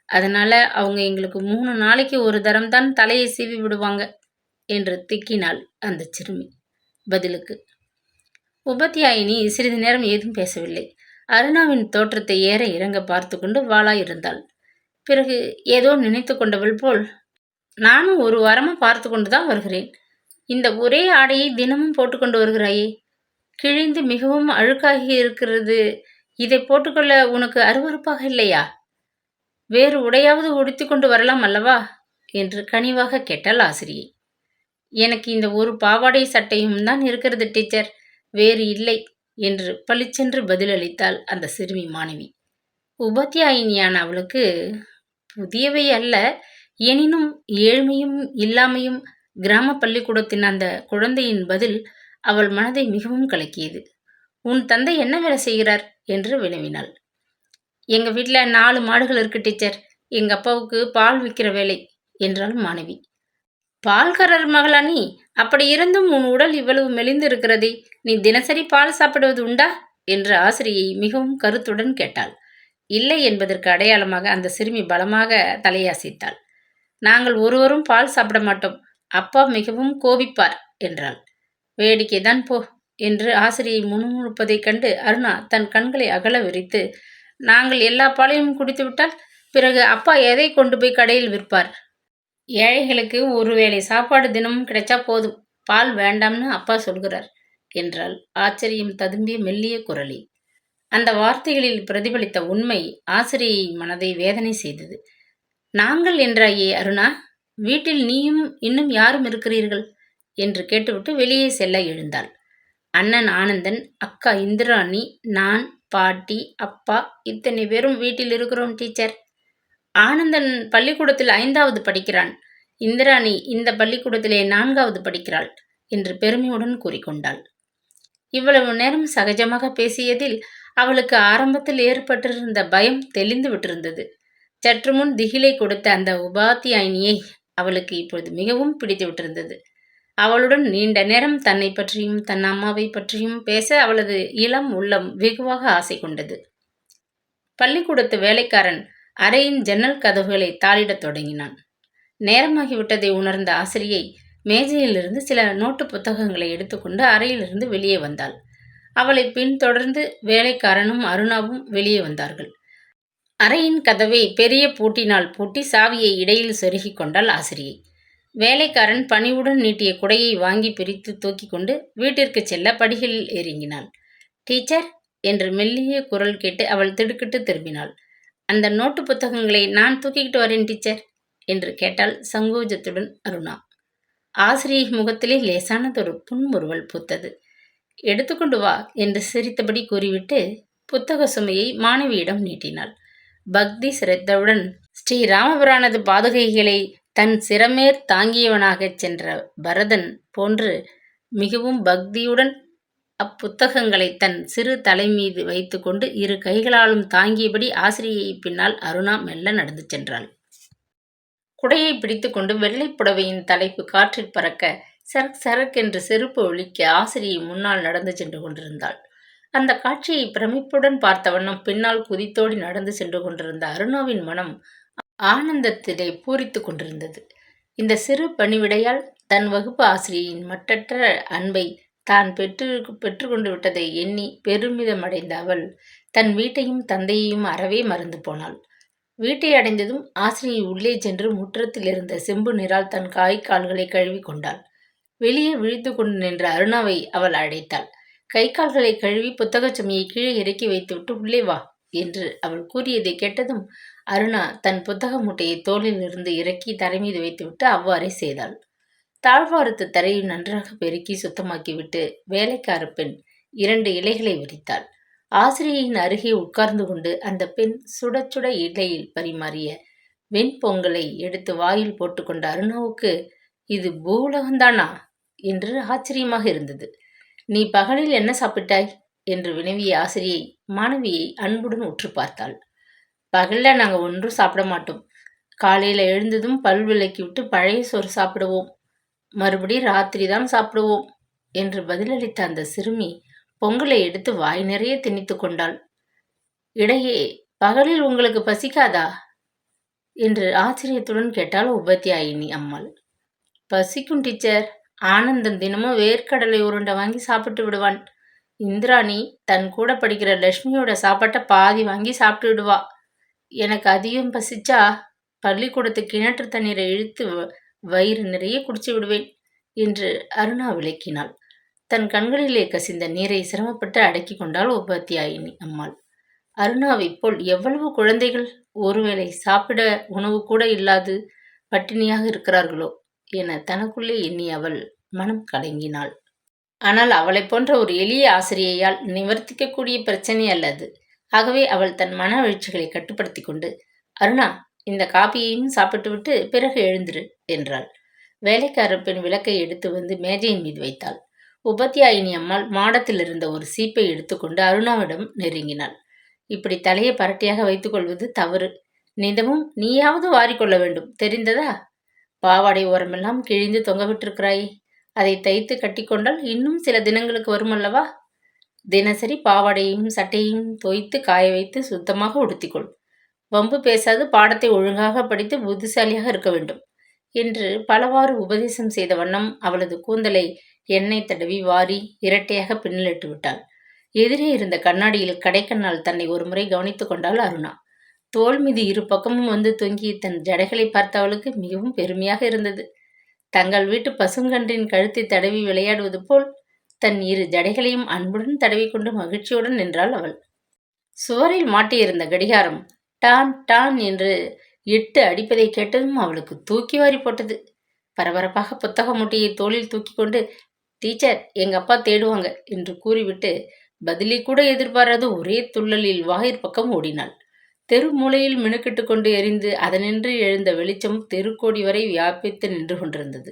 அதனால அவங்க எங்களுக்கு 3 நாளைக்கு ஒரு தரம்தான் தலையை சீவி விடுவாங்க என்று திக்கினாள் அந்த சிறுமி. பதிலுக்கு உபத்தியாயினி சிறிது நேரம் ஏதும் பேசவில்லை. அருணாவின் தோற்றத்தை ஏற இறங்க பார்த்து கொண்டு வாளாயிருந்தாள். பிறகு ஏதோ நினைத்து கொண்டவள் போல், நானும் ஒரு வாரமாக பார்த்து கொண்டு தான் வருகிறேன். இந்த ஒரே ஆடையை தினமும் போட்டுக்கொண்டு வருகிறாயே, கிழிந்து மிகவும் அழுக்காகி இருக்கிறது. இதை போட்டுக்கொள்ள உனக்கு அருவருப்பாக இல்லையா? வேறு உடையாவது உடுத்தி கொண்டு வரலாம் அல்லவா என்று கனிவாக கேட்டாள் ஆசிரியை. எனக்கு இந்த ஒரு பாவாடை சட்டையும் தான் இருக்கிறது டீச்சர், வேறு இல்லை என்று பளிச்சென்று பதிலளித்தாள் அந்த சிறுமி மாணவி. உபாத்தியாயினியான அவளுக்கு புதியவை அல்ல, எனினும் ஏழ்மையும் இல்லாமையும் கிராம பள்ளிக்கூடத்தின் அந்த குழந்தையின் பதில் அவள் மனதை மிகவும் கலக்கியது. உன் தந்தை என்ன வேலை செய்கிறார் என்று வினவினாள். எங்க வீட்டில் 4 மாடுகள் இருக்கு டீச்சர், எங்க அப்பாவுக்கு பால் விற்கிற வேலை என்றாள் மாணவி. பால்காரர் மகளா நீ? அப்படி இருந்தும் உன் உடல் இவ்வளவு மெலிந்து இருக்கிறதே, நீ தினசரி பால் சாப்பிடுவது உண்டா என்று ஆசிரியை மிகவும் கருத்துடன் கேட்டாள். இல்லை என்பதற்கு அடையாளமாக அந்த சிறுமி பலமாக தலையசைத்தாள். நாங்கள் ஒருவரும் பால் சாப்பிட மாட்டோம், அப்பா மிகவும் கோபிப்பார் என்றாள். வேடிக்கைதான் போ என்று ஆசிரியை முணுமுணுப்பதைக் கண்டு அருணா தன் கண்களை அகல விரித்து, நாங்கள் எல்லா பாலையும் குடித்து விட்டால் பிறகு அப்பா எதை கொண்டு போய் கடையில் விற்பார்? ஏழைகளுக்கு ஒருவேளை சாப்பாடு தினமும் கிடைச்சா போதும், பால் வேண்டாம்னு அப்பா சொல்கிறார் என்றாள் ஆச்சரியம் ததும்பிய மெல்லிய குரலில். அந்த வார்த்தைகளில் பிரதிபலித்த உண்மை ஆசிரியை மனதை வேதனை செய்தது. நாங்கள் என்றாயே அருணா, வீட்டில் நீயும் இன்னும் யாரும் இருக்கிறீர்கள் என்று கேட்டுவிட்டு வெளியே செல்ல எழுந்தாள். அண்ணன் ஆனந்தன், அக்கா இந்திராணி, நான், பாட்டி, அப்பா இத்தனை பேரும் வீட்டில் இருக்கிறோம் டீச்சர். ஆனந்தன் பள்ளிக்கூடத்தில் 5வது படிக்கிறான், இந்திராணி இந்த பள்ளிக்கூடத்திலே 4வது படிக்கிறாள் என்று பெருமையுடன் கூறிக்கொண்டாள். இவ்வளவு நேரம் சகஜமாக பேசியதில் அவளுக்கு ஆரம்பத்தில் ஏற்பட்டிருந்த பயம் தெளிந்து விட்டிருந்தது. சற்று முன் திகிலை கொடுத்த அந்த உபாத்தியாயினியை அவளுக்கு இப்பொழுது மிகவும் பிடித்து விட்டிருந்தது. அவளுடன் நீண்ட நேரம் தன்னை பற்றியும் தன் அம்மாவை பற்றியும் பேச அவளது இளம் உள்ளம் வெகுவாக ஆசை கொண்டது. பள்ளிக்கூடத்து வேலைக்காரன் அறையின் ஜன்னல் கதவுகளை தாளிடத் தொடங்கினான். நேரமாகிவிட்டதை உணர்ந்த ஆசிரியை மேஜையிலிருந்து சில நோட்டு புத்தகங்களை எடுத்துக்கொண்டு அறையிலிருந்து வெளியே வந்தாள். அவளை பின்தொடர்ந்து வேலைக்காரனும் அருணாவும் வெளியே வந்தார்கள். அறையின் கதவை பெரிய பூட்டினால் பூட்டி சாவியை இடையில் சொருகி கொண்டாள் ஆசிரியை. வேலைக்காரன் பணிவுடன் நீட்டிய குடையை வாங்கி பிரித்து தூக்கி கொண்டு வீட்டிற்கு செல்ல படிகளில் இறங்கினாள். டீச்சர் என்று மெல்லிய குரல் கேட்டு அவள் திடுக்கிட்டு திரும்பினாள். அந்த நோட்டு புத்தகங்களை நான் தூக்கிக்கிட்டு வரேன் டீச்சர் என்று கேட்டாள் சங்கோஜத்துடன் அருணா. ஆசிரியை முகத்திலே லேசானதொரு புன்முறுவல் பூத்தது. எடுத்துக்கொண்டு வா என்று சிரித்தபடி கூறிவிட்டு புத்தக சுமையை மாணவியிடம் நீட்டினாள். பக்தி சிரத்தவுடன் ஸ்ரீராமபிரானது பாதுகைகளை தன் சிரமேற் தாங்கியவனாகச் சென்ற பரதன் போன்று மிகவும் பக்தியுடன் அப்புத்தகங்களை தன் சிறு தலை மீது வைத்து கொண்டு 2 கைகளாலும் தாங்கியபடி ஆசிரியை பின்னால் அருணா மெல்ல நடந்து சென்றாள். குடையை பிடித்து கொண்டு வெள்ளை புடவையின் தலைப்பு காற்றில் பறக்க சரக் சரக் என்று செருப்பு ஒலிக்க ஆசிரியை முன்னால் நடந்து சென்று கொண்டிருந்தாள். அந்த காட்சியை பிரமிப்புடன் பார்த்த வண்ணம் பின்னால் குதித்தோடி நடந்து சென்று கொண்டிருந்த அருணாவின் மனம் ஆனந்தத்திலே பூரித்து கொண்டிருந்தது. இந்த சிறு பணிவிடையால் தன் வகுப்பு ஆசிரியையின் மட்டற்ற அன்பை தான் பெற்றுக்கொண்டு விட்டதை எண்ணி பெருமிதமடைந்த அவள் தன் வீட்டையும் தந்தையையும் அறவே மறந்து போனாள். வீட்டை அடைந்ததும் ஆசிரியை உள்ளே சென்று முற்றத்தில் இருந்த செம்பு நீரால் தன் கால்களை கழுவி கொண்டாள். வெளியே விழித்து கொண்டு நின்ற அருணாவை அவள் அழைத்தாள். கை கால்களை கழுவி புத்தகச் சுமையை கீழே இறக்கி வைத்துவிட்டு உள்ளே வா என்று அவள் கூறியதை கேட்டதும் அருணா தன் புத்தக மூட்டையை தோளிலிருந்து இறக்கி தரை மீது வைத்துவிட்டு அவ்வாறே செய்தாள். தாழ்வாரத்து தரையை நன்றாக பெருக்கி சுத்தமாக்கிவிட்டு வேலைக்கார பெண் 2 இலைகளை விரித்தாள். ஆசிரியையின் அருகே உட்கார்ந்து கொண்டு அந்த பெண் சுட சுட இலையில் பரிமாறிய வெண்பொங்கலை எடுத்து வாயில் போட்டுக்கொண்ட அருணாவுக்கு இது பூலகந்தானா என்று ஆச்சரியமாக இருந்தது. நீ பகலில் என்ன சாப்பிட்டாய் என்று வினவிய ஆசிரியை மாணவியை அன்புடன் உற்று பார்த்தாள். பகல்ல நாங்க ஒன்றும் சாப்பிட மாட்டோம். காலையில எழுந்ததும் பல் விளக்கி விட்டு பழைய சோறு சாப்பிடுவோம். மறுபடி ராத்திரி தான் சாப்பிடுவோம் என்று பதிலளித்த அந்த சிறுமி பொங்கலை எடுத்து வாய் நிறைய திணித்து கொண்டாள். இடையே பகலில் உங்களுக்கு பசிக்காதா என்று ஆச்சரியத்துடன் கேட்டாள் உபத்தியாயினி அம்மாள். பசிக்கும் டீச்சர். ஆனந்தன் தினமும் வேர்க்கடலை உருண்டை வாங்கி சாப்பிட்டு விடுவான். இந்திராணி தன் கூட படிக்கிற லட்சுமியோட சாப்பாட்டை பாதி வாங்கி சாப்பிட்டு விடுவா. எனக்கு அதிகம் பசிச்சா பள்ளிக்கூடத்து கிணற்று தண்ணீரை இழுத்து வயிறு நிறைய குடிச்சு விடுவேன் என்று அருணா விளக்கினாள். தன் கண்களிலே கசிந்த நீரை சிரமப்பட்டு அடக்கி கொண்டாள் உபாத்தியாயினி அம்மாள். அருணாவை போல் எவ்வளவு குழந்தைகள் ஒருவேளை சாப்பிட உணவு கூட இல்லாது பட்டினியாக இருக்கிறார்களோ என தனக்குள்ளே எண்ணி அவள் மனம் கலங்கினாள். ஆனால் அவளை போன்ற ஒரு எளிய ஆசிரியையால் நிவர்த்திக்கக்கூடிய பிரச்சனை அல்லது. ஆகவே அவள் தன் மன வீழ்ச்சிகளை கட்டுப்படுத்தி கொண்டு, அருணா, இந்த காப்பியையும் சாப்பிட்டுவிட்டு பிறகு எழுந்திரு என்றாள். வேலைக்கார பெண் விளக்கை எடுத்து வந்து மேஜையின் மீது வைத்தாள். உபத்தியாயினி அம்மாள் மாடத்தில் இருந்த ஒரு சீப்பை எடுத்துக்கொண்டு அருணாவிடம் நெருங்கினாள். இப்படி தலையை பரட்டியாக வைத்துக் கொள்வது தவறு. நிதமும் நீயாவது வாரிக்கொள்ள வேண்டும், தெரிந்ததா? பாவாடை ஓரமெல்லாம் கிழிந்து தொங்கவிட்டிருக்கிறாயே, அதை தைத்து கட்டிக்கொண்டால் இன்னும் சில தினங்களுக்கு வருமல்லவா? தினசரி பாவாடையையும் சட்டையையும் தோய்த்து காய வைத்து சுத்தமாக உடுத்திக்கொள். வம்பு பேசாது பாடத்தை ஒழுங்காக படித்து புத்திசாலியாக இருக்க வேண்டும் என்று பலவாறு உபதேசம் செய்த வண்ணம் அவளது கூந்தலை எண்ணெய் தடவி வாரி இரட்டையாக பின்னலிட்டு விட்டாள். எதிரே இருந்த கண்ணாடியில் கடைக்கண்ணால் தன்னை ஒரு முறை கவனித்து கொண்டாள் அருணா. தோள் மீது 2 பக்கமும் வந்து தொங்கிய தன் ஜடைகளை பார்த்த அவளுக்கு மிகவும் பெருமையாக இருந்தது. தங்கள் வீட்டு பசுங்கன்றின் கழுத்தை தடவி விளையாடுவது போல் தன் 2 ஜடைகளையும் அன்புடன் தடவிக்கொண்டு மகிழ்ச்சியுடன் நின்றாள் அவள். சுவரில் மாட்டியிருந்த கடிகாரம் டான் டான் என்று 8 அடிப்பதை கேட்டதும் அவளுக்கு தூக்கி வாரி போட்டது. பரபரப்பாக புத்தக மூட்டையை தோளில் தூக்கி கொண்டு, டீச்சர், எங்க அப்பா தேடுவாங்க என்று கூறிவிட்டு பதிலை கூட எதிர்பாராத ஒரே துள்ளலில் வாயிற்பக்கம் ஓடினாள். தெரு மூலையில் மினுக்கிட்டு கொண்டு எரிந்து அதனின்று எழுந்த வெளிச்சம் தெருக்கோடி வரை வியாபித்து நின்று கொண்டிருந்தது.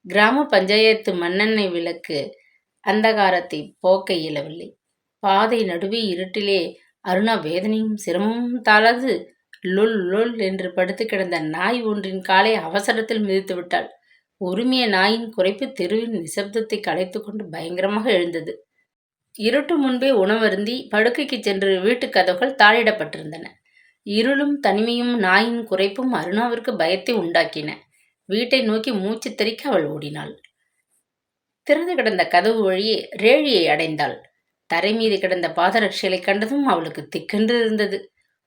கிராம பஞ்சாயத்து மண்ணெண்ணெய் விளக்கு அந்தகாரத்தை போக்க இயலவில்லை. பாதை நடுவே இருட்டிலே அருணா வேதனையும் சிரமமும் தாளாது லொல் லொல் என்று படுத்து கிடந்த நாய் ஒன்றின் காலை அவசரத்தில் மிதித்து விட்டாள். உரிமைய நாயின் குறைப்பு தெருவின் நிசப்தத்தை கலைத்து கொண்டு பயங்கரமாக எழுந்தது. இருட்டு முன்பே உணவருந்தி படுக்கைக்கு சென்று வீட்டுக் கதவுகள் தாளிடப்பட்டிருந்தன. இருளும் தனிமையும் நாயின் குறைப்பும் அருணாவிற்கு பயத்தை உண்டாக்கின. வீட்டை நோக்கி மூச்சு தெறிக்க அவள் ஓடினாள். திறந்து கிடந்த கதவு வழியே ரேழியை அடைந்தாள். தரை மீது கிடந்த பாதரட்சைகளை கண்டதும் அவளுக்கு திக்கென்று இருந்தது.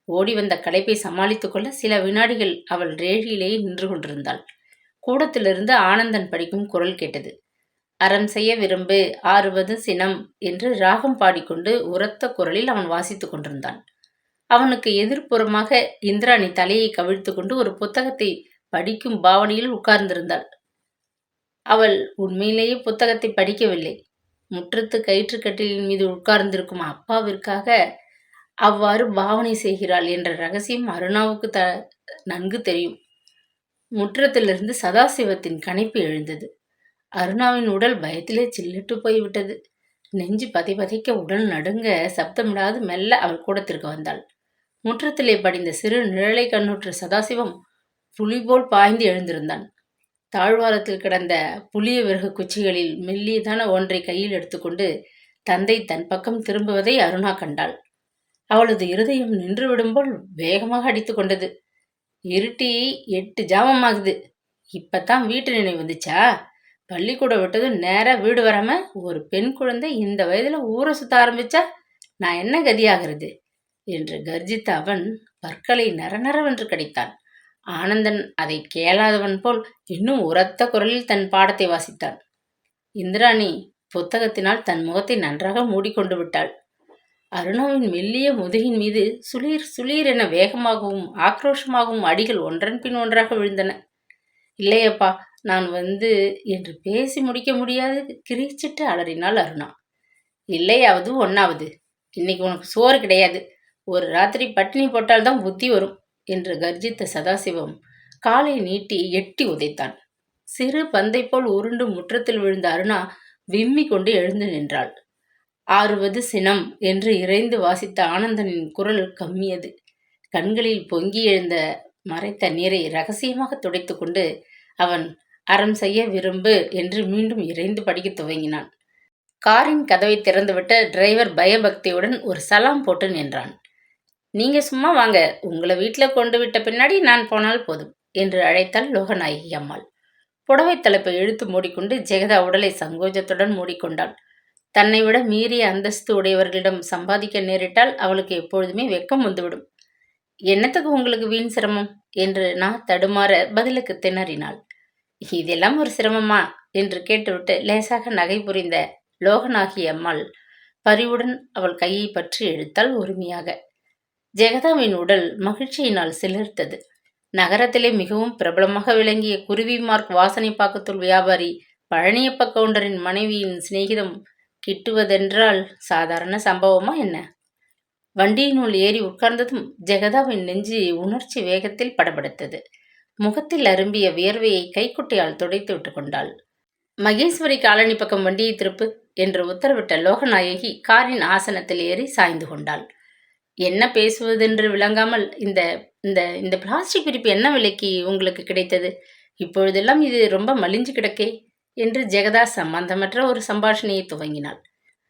ஓடி வந்த களைப்பை சமாளித்துக் கொள்ள சில வினாடிகள் அவள் ரேழியிலேயே நின்று கொண்டிருந்தாள். கூடத்திலிருந்து ஆனந்தன் படிக்கும் குரல் கேட்டது. அறம் செய்ய விரும்பு, ஆறுவது சினம் என்று ராகம் பாடிக்கொண்டு உரத்த குரலில் அவன் வாசித்துக் கொண்டிருந்தான். அவனுக்கு எதிர்ப்புறமாக இந்திராணி தலையை கவிழ்த்து கொண்டு ஒரு புத்தகத்தை படிக்கும் பாவனையில் உட்கார்ந்திருந்தாள். அவள் உண்மையிலேயே புத்தகத்தை படிக்கவில்லை. முற்றத்து கயிற்றுக்கட்டிலின் மீது உட்கார்ந்திருக்கும் அப்பாவிற்காக அவ்வாறு பாவனை செய்கிறாள் என்ற ரகசியம் அருணாவுக்கு நன்கு தெரியும். முற்றத்திலிருந்து சதாசிவத்தின் கனைப்பு எழுந்தது. அருணாவின் உடல் பயத்திலே சில்லிட்டு போய்விட்டது. நெஞ்சு பதைக்க உடல் நடுங்க சப்தமிடாது மெல்ல அவள் கூடத்திற்கு வந்தாள். முற்றத்திலே படிந்த சிறு நிழலை கண்ணுற்ற சதாசிவம் புலிபோல் பாய்ந்து எழுந்திருந்தான். தாழ்வாரத்தில் கிடந்த புளிய விறகு குச்சிகளில் மெல்லியதான ஒன்றை கையில் எடுத்துக்கொண்டு தந்தை தன் பக்கம் திரும்புவதை அருணா கண்டாள். அவளது இருதயம் நின்று விடும்போல் வேகமாக அடித்து கொண்டது. இருட்டி 8 ஜாமமாகுது. இப்பத்தான் வீட்டு நினைவு வந்துச்சா? பள்ளிக்கூடம் விட்டதும் நேரா வீடு வராம ஒரு பெண் குழந்தை இந்த வயதுல ஊரை சுத்த ஆரம்பிச்சா நான் என்ன கதியாகிறது என்று கர்ஜித்த அவன் பற்களை நரநரவென்று கடித்தான். ஆனந்தன் அதை கேளாதவன் போல் இன்னும் உரத்த குரலில் தன் பாடத்தை வாசித்தான். இந்திராணி புத்தகத்தினால் தன் முகத்தை நன்றாக மூடிக்கொண்டு விட்டாள். அருணாவின் மெல்லிய முதுகின் மீது சுளீர் சுளீர் என வேகமாகவும் ஆக்ரோஷமாகவும் அடிகள் ஒன்றன் பின் ஒன்றாக விழுந்தன. இல்லையப்பா, நான் என்று பேசி முடிக்க முடியாது கிரீச்சிட்டு அலறினாள் அருணா. இல்லையாவது ஒன்னாவது, இன்னைக்கு உனக்கு சோறு கிடையாது. ஒரு ராத்திரி பட்டினி போட்டால்தான் புத்தி வரும் என்று கர்ஜித்த சதாசிவம் காலை நீட்டி எட்டி உதைத்தான். சிறு பந்தை போல் உருண்டு முற்றத்தில் விழுந்த அருணா விம்மி கொண்டு எழுந்து நின்றாள். ஆறுவது சினம் என்று இறைந்து வாசித்த ஆனந்தனின் குரல் கம்மியது. கண்களில் பொங்கி எழுந்த மறைத்த நீரை ரகசியமாக துடைத்து கொண்டு அவன் அறம் செய்ய விரும்பு என்று மீண்டும் இறைந்து படிக்க துவங்கினான். காரின் கதவை திறந்துவிட்ட டிரைவர் பயபக்தியுடன் ஒரு சலாம் போட்டு நின்றான். நீங்க சும்மா வாங்க, உங்களை வீட்டில் கொண்டு விட்ட பின்னாடி நான் போனால் போதும் என்று அழைத்தாள் லோகநாயகி அம்மாள். புடவை தலைப்பை இழுத்து மூடிக்கொண்டு ஜெகதா உடலை சங்கோஜத்துடன் மூடிக்கொண்டாள். தன்னை விட மீறிய அந்தஸ்து உடையவர்களிடம் சம்பாதிக்க நேரிட்டால் அவளுக்கு எப்பொழுதுமே வெக்கம் வந்துவிடும். என்னத்துக்கு உங்களுக்கு வீண் சிரமம் என்று நான் தடுமாற பதிலுக்கு திணறினாள். இதெல்லாம் ஒரு சிரமமா என்று கேட்டுவிட்டு லேசாக நகை புரிந்த லோகநாயகி அம்மாள் பரிவுடன் அவள் கையை பற்றி இழுத்தாள் உரிமையாக. ஜெகதாவின் உடல் மகிழ்ச்சியினால் சிலிர்த்தது. நகரத்திலே மிகவும் பிரபலமாக விளங்கிய குருவி மார்க் வாசனை பாக்குத்தூள் வியாபாரி பழனியப்ப கவுண்டரின் மனைவியின் சிநேகிதம் கிட்டுவதென்றால் சாதாரண சம்பவமா என்ன? வண்டியினுள் ஏறி உட்கார்ந்ததும் ஜெகதாவின் நெஞ்சு உணர்ச்சி வேகத்தில் படபடுத்தது. முகத்தில் அரும்பிய வியர்வையை கைக்குட்டையால் துடைத்து விட்டு கொண்டாள். மகேஸ்வரி காலனி பக்கம் வண்டியை திருப்பு என்று உத்தரவிட்ட லோகநாயகி காரின் ஆசனத்தில் ஏறி சாய்ந்து கொண்டாள். என்ன பேசுவதென்று விளங்காமல், இந்த இந்த இந்த பிளாஸ்டிக் விரிப்பு என்ன விலைக்கு உங்களுக்கு கிடைத்தது? இப்பொழுதெல்லாம் இது ரொம்ப மலிஞ்சு கிடக்கே என்று ஜெகதா சம்பந்தமற்ற ஒரு சம்பாஷணையை துவங்கினாள்.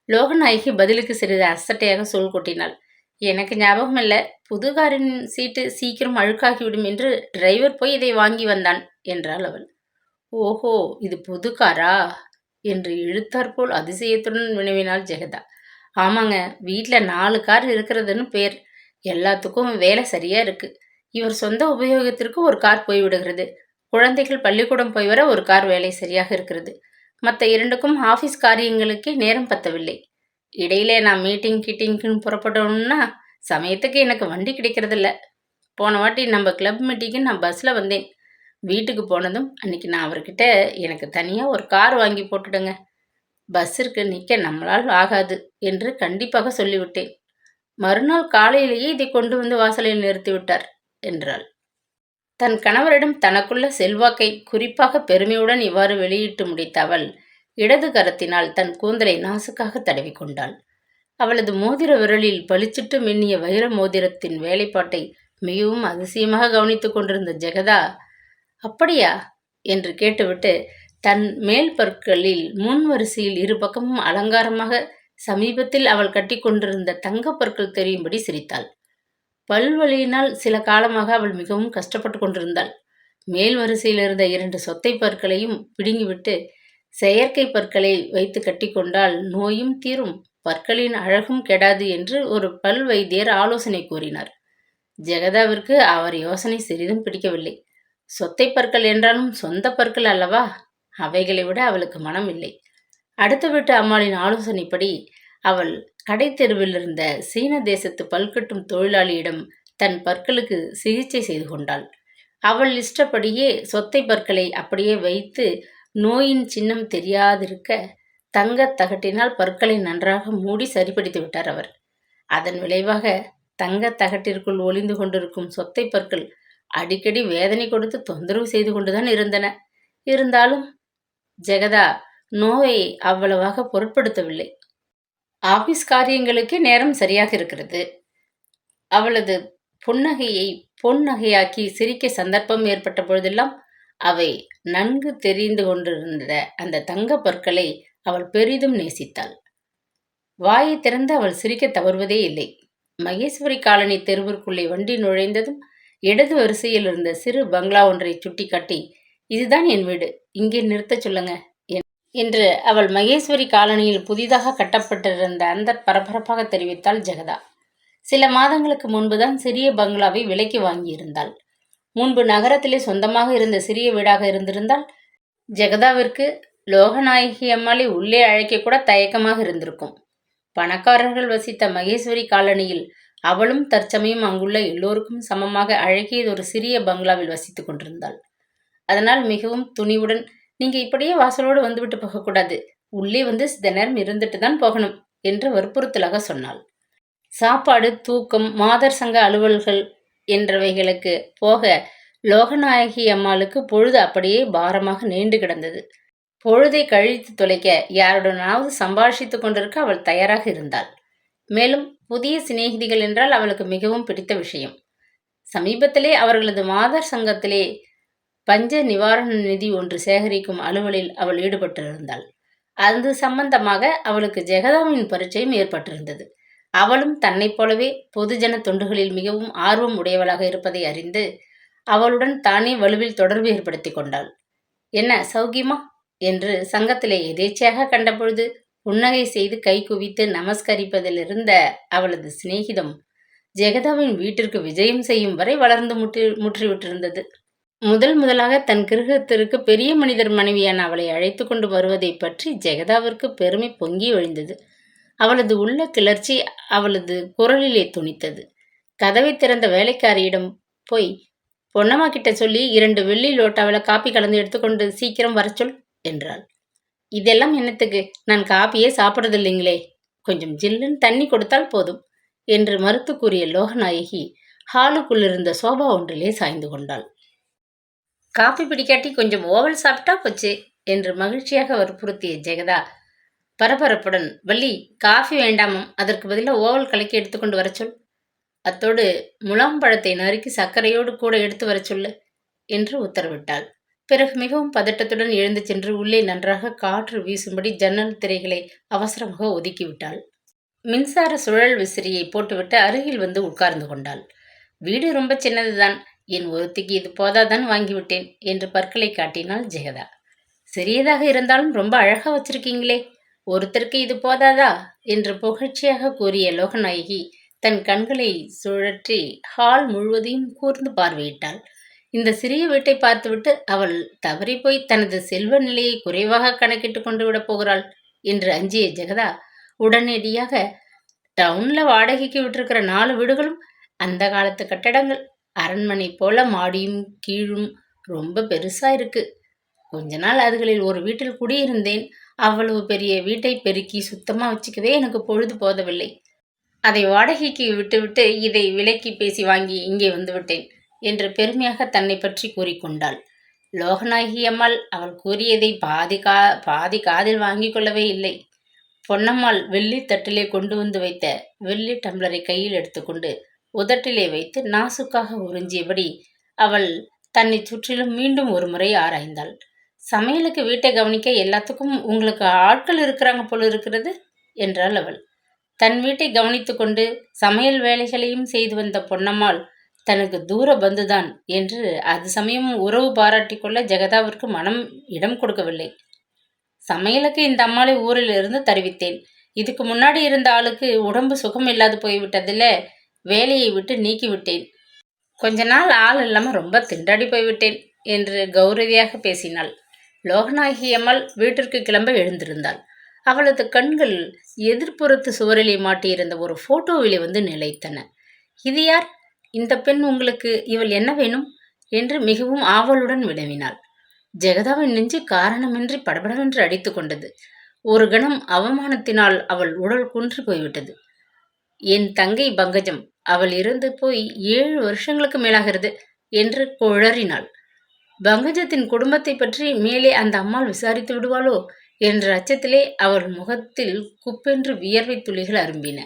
லோகநாயகி பதிலுக்கு சிறிது அசட்டையாக சொல் கொட்டினாள். எனக்கு ஞாபகம் இல்லை, புது காரின் சீட்டு சீக்கிரம் அழுக்காகிவிடும் என்று டிரைவர் போய் இதை வாங்கி வந்தான் என்றாள் அவள். ஓஹோ, இது புது காரா என்று இழுத்தாற்போல் அதிசயத்துடன் வினவினாள் ஜெகதா. ஆமாங்க, வீட்டில் 4 கார் இருக்கிறதுன்னு பேர். எல்லாத்துக்கும் வேலை சரியா இருக்கு. இவர் சொந்த உபயோகத்திற்கு ஒரு கார் போய்விடுகிறது. குழந்தைகள் பள்ளிக்கூடம் போய் வர ஒரு கார் வேலை சரியாக இருக்கிறது. மற்ற 2க்கும் ஆஃபீஸ் காரியங்களுக்கே நேரம் பத்தவில்லை. இடையிலே நான் மீட்டிங்குன்னு புறப்படணும்னா சமயத்துக்கு எனக்கு வண்டி கிடைக்கிறதில்ல. போன வாட்டி நம்ம கிளப் மீட்டிங்கு நான் பஸ்ஸில் வந்தேன். வீட்டுக்கு போனதும் அன்னைக்கு நான் அவர்கிட்ட எனக்கு தனியாக ஒரு கார் வாங்கி போட்டுடுங்க, பஸ்ஸிற்கு நிற்க நம்மளால் ஆகாது என்று கண்டிப்பாக சொல்லிவிட்டேன். மறுநாள் காலையிலேயே இதை கொண்டு வந்து வாசலில் நிறுத்திவிட்டார் என்றாள். தன் கணவரிடம் தனக்குள்ள செல்வாக்கை குறிப்பாக பெருமையுடன் இவ்வாறு வெளியிட்டு முடித்த அவள் இடது கரத்தினால் தன் கூந்தலை நாசுக்காக தடவி கொண்டாள். அவளது மோதிர விரலில் பளிச்சிட்டு மின்னிய வைர மோதிரத்தின் வேலைப்பாட்டை மிகவும் அதிசயமாக கவனித்துக் கொண்டிருந்த ஜெகதா, அப்படியா என்று கேட்டுவிட்டு தன் மேல் பற்களில் முன் வரிசையில் 2 பக்கமும் அலங்காரமாக சமீபத்தில் அவள் கட்டி கொண்டிருந்த தங்க பற்கள் தெரியும்படி சிரித்தாள். பல்வலியினால் சில காலமாக அவள் மிகவும் கஷ்டப்பட்டு கொண்டிருந்தாள். மேல் வரிசையில் இருந்த 2 சொத்தை பற்களையும் பிடுங்கிவிட்டு செயற்கை பற்களை வைத்து கட்டி கொண்டால் நோயும் தீரும், பற்களின் அழகும் கெடாது என்று ஒரு பல் வைத்தியர் ஆலோசனை கூறினார். ஜெகதாவிற்கு அவர் யோசனை சிறிதும் பிடிக்கவில்லை. சொத்தை பற்கள் என்றாலும் சொந்த பற்கள் அல்லவா, அவைகளை விட அவளுக்கு மனம் இல்லை. அடுத்த வீட்டு அம்மாளின் ஆலோசனைப்படி அவள் கடை தெருவில் இருந்த சீன தேசத்து பல்கட்டும் தொழிலாளியிடம் தன் பற்களுக்கு சிகிச்சை செய்து கொண்டாள். அவள் இஷ்டப்படியே சொத்தை பற்களை அப்படியே வைத்து நோயின் சின்னம் தெரியாதிருக்க தங்கத் தகட்டினால் பற்களை நன்றாக மூடி சரிப்படுத்தி விட்டார் அவர். அதன் விளைவாக தங்கத் தகட்டிற்குள் ஒளிந்து கொண்டிருக்கும் சொத்தை பற்கள் அடிக்கடி வேதனை கொடுத்து தொந்தரவு செய்து கொண்டுதான் இருந்தன. இருந்தாலும் ஜெகதா நோயை அவ்வளவாக பொருட்படுத்தவில்லை. ஆபீஸ் காரியங்களுக்கே நேரம் சரியாக இருக்கிறது. அவளது புன்னகையை பொன் நகையாக்கி சிரிக்க சந்தர்ப்பம் ஏற்பட்ட பொழுதெல்லாம் அவை நன்கு தெரிந்து கொண்டிருந்த அந்த தங்க பற்களை அவள் பெரிதும் நேசித்தாள். வாயை திறந்து அவள் சிரிக்க தவறுவதே இல்லை. மகேஸ்வரி காலனி தெருவிற்குள்ளே வண்டி நுழைந்ததும் இடது வரிசையில் இருந்த சிறு பங்களா ஒன்றை சுட்டி காட்டி, இதுதான் என் வீடு, இங்கே நிறுத்தச் சொல்லுங்க என்று அவள் மகேஸ்வரி காலனியில் புதிதாக கட்டப்பட்டிருந்த அந்த பரபரப்பாக தெரிவித்தாள் ஜெகதா. சில மாதங்களுக்கு முன்புதான் சிறிய பங்களாவை விலைக்கு வாங்கியிருந்தாள். முன்பு நகரத்திலே சொந்தமாக இருந்த சிறிய வீடாக இருந்திருந்தால் ஜெகதாவிற்கு லோகநாயகி அம்மாளை உள்ளே அழைக்க கூட தயக்கமாக இருந்திருக்கும். பணக்காரர்கள் வசித்த மகேஸ்வரி காலனியில் அவளும் தற்சமயம் அங்குள்ள எல்லோருக்கும் சமமாக அழகியதொரு சிறிய பங்களாவில் வசித்துக் கொண்டிருந்தாள். அதனால் மிகவும் துணிவுடன், நீங்க இப்படியே வாசலோடு வந்துவிட்டு போகக்கூடாது, உள்ளே வந்து சித்த நேரம் இருந்துட்டு தான் போகணும் என்று வற்புறுத்தலாக சொன்னாள். சாப்பாடு, தூக்கம், மாதர் சங்க அலுவல்கள் என்றவைகளுக்கு போக லோகநாயகி அம்மாளுக்கு பொழுது அப்படியே பாரமாக நீண்டு கிடந்தது. பொழுதை கழித்து தொலைக்க யாருடனாவது சம்பாஷித்துக் கொண்டிருக்க அவள் தயாராக இருந்தாள். மேலும் புதிய சிநேகிதிகள் என்றால் அவளுக்கு மிகவும் பிடித்த விஷயம். சமீபத்திலே அவர்களது மாதர் சங்கத்திலே பஞ்ச நிவாரண நிதி ஒன்று சேகரிக்கும் அலுவலில் அவள் ஈடுபட்டிருந்தாள். அது சம்பந்தமாக அவளுக்கு ஜெகதாவின் பரிச்சயம் ஏற்பட்டிருந்தது. அவளும் தன்னைப் போலவே பொதுஜன தொண்டுகளில் மிகவும் ஆர்வம் உடையவளாக இருப்பதை அறிந்து அவளுடன் தானே வலுவில் தொடர்பு ஏற்படுத்தி கொண்டாள். என்ன சௌகியமா என்று சங்கத்திலே எதேச்சையாக கண்டபொழுது புன்னகை செய்து கை குவித்து நமஸ்கரிப்பதிலிருந்த அவளது சிநேகிதம் ஜெகதாவின் வீட்டிற்கு விஜயம் செய்யும் வரை வளர்ந்து முற்றிவிட்டிருந்தது. முதலாக தன் கிருகத்திற்கு பெரிய மனிதர் மனைவியான அவளை அழைத்து கொண்டு வருவதை பற்றி ஜெகதாவிற்கு பெருமை பொங்கி வழிந்தது. அவளது உள்ள கிளர்ச்சி அவளது குரலிலே துணித்தது. கதவை திறந்த வேலைக்காரியிடம் போய், பொன்னம்மா கிட்ட சொல்லி 2 வெள்ளி லோட்டாவில் காப்பி கலந்து எடுத்துக்கொண்டு சீக்கிரம் வர சொல் என்றாள். இதெல்லாம் என்னத்துக்கு, நான் காப்பியே சாப்பிட்றதில்லைங்களே, கொஞ்சம் ஜில்லுன்னு தண்ணி கொடுத்தால் போதும் என்று மறுத்து கூறிய லோகநாயகி ஹாலுக்குள்ளிருந்த சோபா ஒன்றிலே சாய்ந்து கொண்டாள். காப்பி பிடிக்காட்டி கொஞ்சம் ஓவல் சாப்பிட்டா போச்சு என்று மகிழ்ச்சியாக வற்புறுத்திய ஜெகதா பரபரப்புடன், வள்ளி காஃபி வேண்டாமாம், அதற்கு பதிலாக ஓவல் கலக்கி எடுத்துக்கொண்டு வர சொல், அத்தோடு முலாம்பழத்தை நறுக்கி சர்க்கரையோடு கூட எடுத்து வர சொல்லு என்று உத்தரவிட்டாள். பிறகு மிகவும் பதட்டத்துடன் எழுந்து சென்று உள்ளே நன்றாக காற்று வீசும்படி ஜன்னல் திரைகளை அவசரமாக ஒதுக்கிவிட்டாள். மின்சார சுழல் விசிறியை போட்டுவிட்டு அருகில் வந்து உட்கார்ந்து கொண்டாள். வீடு ரொம்ப சின்னதுதான், என் ஒருத்திக்கு இது போதாதான் வாங்கிவிட்டேன் என்று பற்களை காட்டினாள் ஜெகதா. சிறியதாக இருந்தாலும் ரொம்ப அழகா வச்சிருக்கீங்களே, ஒருத்தருக்கு இது போதாதா என்று புகழ்ச்சியாக கூறிய லோகநாயகி தன் கண்களை சுழற்றி ஹால் முழுவதையும் கூர்ந்து பார்வையிட்டாள். இந்த சிறிய வீட்டை பார்த்துவிட்டு அவள் தவறி போய் தனது செல்வ நிலையை குறைவாக கணக்கிட்டு கொண்டு விடப் போகிறாள் என்று அஞ்சிய ஜெகதா உடனடியாக, டவுன்ல வாடகைக்கு விட்டிருக்கிற 4 வீடுகளும் அந்த காலத்து கட்டடங்கள், அரண்மனை போல மாடியும் கீழும் ரொம்ப பெருசா இருக்கு. கொஞ்ச நாள் அதுகளில் ஒரு வீட்டில் குடியிருந்தேன். அவ்வளவு பெரிய வீட்டை பெருக்கி சுத்தமா வச்சுக்கவே எனக்கு பொழுது போதவில்லை. அதை வாடகைக்கு விட்டுவிட்டு இதை விலைக்கு பேசி வாங்கி இங்கே வந்துவிட்டேன் என்று பெருமையாக தன்னை பற்றி கூறிக்கொண்டாள். லோகநாயகி அம்மாள் அவள் கூறியதை பாதி காதில் வாங்கி கொள்ளவே இல்லை. பொன்னம்மாள் வெள்ளி தட்டிலே கொண்டு வந்து வைத்த வெள்ளி டம்ளரை கையில் எடுத்துக்கொண்டு உதட்டிலே வைத்து நாசுக்காக உறிஞ்சியபடி அவள் தன்னை சுற்றிலும் மீண்டும் ஒரு முறை ஆராய்ந்தாள். சமையலுக்கு வீட்டை கவனிக்க எல்லாத்துக்கும் உங்களுக்கு ஆட்கள் இருக்கிறாங்க போல இருக்கிறது என்றாள் அவள். தன் வீட்டை கவனித்து கொண்டு சமையல் வேலைகளையும் செய்து வந்த பொன்னம்மாள் தனக்கு தூர பந்துதான் என்று அது சமயம் உறவு பாராட்டி கொள்ள ஜெகதாவிற்கு மனம் இடம் கொடுக்கவில்லை. சமையலுக்கு இந்த அம்மாளை ஊரில் இருந்து தருவித்தேன். இதுக்கு முன்னாடி இருந்த ஆளுக்கு உடம்பு சுகம் இல்லாது போய்விட்டதில் வேலையை விட்டு நீக்கிவிட்டேன். கொஞ்ச நாள் ஆள் இல்லாமல் ரொம்ப திண்டாடி போய்விட்டேன் என்று கௌரவியாக பேசினாள். லோகநாயகி அம்மாள் வீட்டிற்கு கிளம்ப எழுந்திருந்தாள். அவளது கண்கள் எதிர்ப்புறத்து சுவரிலே மாட்டியிருந்த ஒரு போட்டோவிலே வந்து நிலைத்தன. இது யார்? இந்த பெண் உங்களுக்கு இவள் என்ன வேணும் என்று மிகவும் ஆவலுடன் வினவினாள். ஜெகதாவின் நெஞ்சு காரணமின்றி படபடவென்று அடித்து கொண்டது. ஒரு கணம் அவமானத்தினால் அவள் உடல் குன்றி போய்விட்டது. என் தங்கை பங்கஜம், அவள் இறந்து போய் 7 வருஷங்களுக்கு மேலாகிறது என்று குழறினாள். பங்கஜத்தின் குடும்பத்தை பற்றி மேலே அந்த அம்மாள் விசாரித்து விடுவாளோ என்ற அச்சத்திலே அவள் முகத்தில் குப்பென்று வியர்வை துளிகள் அரும்பின.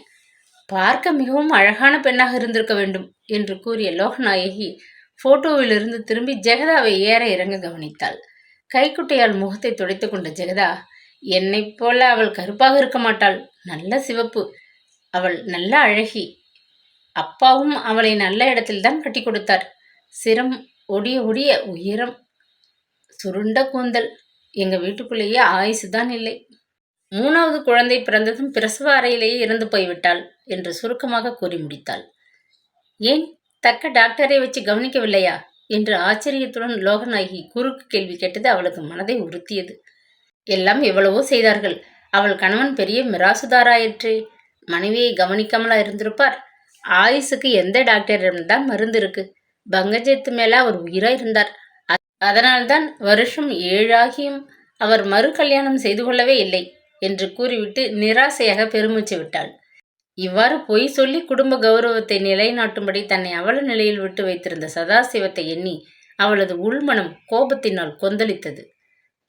பார்க்க மிகவும் அழகான பெண்ணாக இருந்திருக்க வேண்டும் என்று கூறிய லோகநாயகி போட்டோவிலிருந்து திரும்பி ஜெகதாவை ஏற இறங்க கவனித்தாள். கைக்குட்டையால் முகத்தை துடைத்து கொண்ட ஜெகதா, என்னைப் போல அவள் கருப்பாக இருக்க மாட்டாள், நல்ல சிவப்பு, அவள் நல்ல அழகி. அப்பாவும் அவளை நல்ல இடத்தில்தான் கட்டி கொடுத்தார். சிரம் ஒடிய ஒடிய உயரம், சுருண்ட கூந்தல், எங்க வீட்டுக்குள்ளேயே ஆயுசுதான் இல்லை. 3வது குழந்தை பிறந்ததும் பிரசவ அறையிலேயே இறந்து போய்விட்டாள் என்று சுருக்கமாக கூறி முடித்தாள். ஏன் தக்க டாக்டரை வச்சு கவனிக்கவில்லையா என்று ஆச்சரியத்துடன் லோகநாயகி குறுக்கு கேள்வி கேட்டது அவளுக்கு மனதை உறுத்தியது. எல்லாம் எவ்வளவோ செய்தார்கள். அவள் கணவன் பெரிய மிராசுதாராயிற்றே. மனைவியை கவனிக்காமலா இருந்திருப்பார்? ஆயுசுக்கு எந்த டாக்டரிடம்தான் மருந்து இருக்கு? பங்கஜத்து மேல அவர் உயிரா இருந்தார். அதனால்தான் வருஷம் 7 ஆகியும் அவர் மறு கல்யாணம் செய்து கொள்ளவே இல்லை என்று கூறிவிட்டு நிராசையாக பெருமூச்சு விட்டாள். இவ்வாறு பொய் சொல்லி குடும்ப கௌரவத்தை நிலைநாட்டும்படி தன்னை அவல நிலையில் விட்டு வைத்திருந்த சதாசிவத்தை எண்ணி அவளது உள்மனம் கோபத்தினால் கொந்தளித்தது.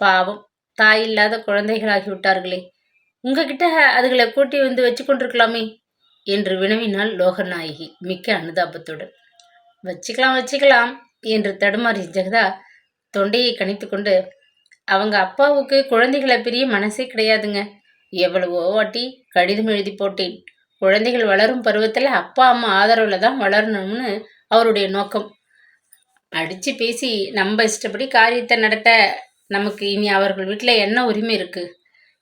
பாவம், தாயில்லாத குழந்தைகளாகிவிட்டார்களே, உங்ககிட்ட அதுகளை கூட்டி வந்து வச்சு கொண்டிருக்கலாமே என்று வினவினாள் லோகநாயகி மிக்க அனுதாபத்துடன். வச்சுக்கலாம் வச்சுக்கலாம் என்று தடுமாறி ஜெகதா தொண்டையை கணித்து கொண்டு, அவங்க அப்பாவுக்கு குழந்தைகளை பிரிய மனசே கிடையாதுங்க. எவ்வளவோ வாட்டி கடிதம் எழுதி போட்டேன். குழந்தைகள் வளரும் பருவத்தில் அப்பா அம்மா ஆதரவில் தான் வளரணும்னு அவருடைய நோக்கம். அடித்து பேசி நம்ம இஷ்டப்படி காரியத்தை நடத்த நமக்கு இனி அவர்கள் வீட்டில் என்ன உரிமை இருக்குது?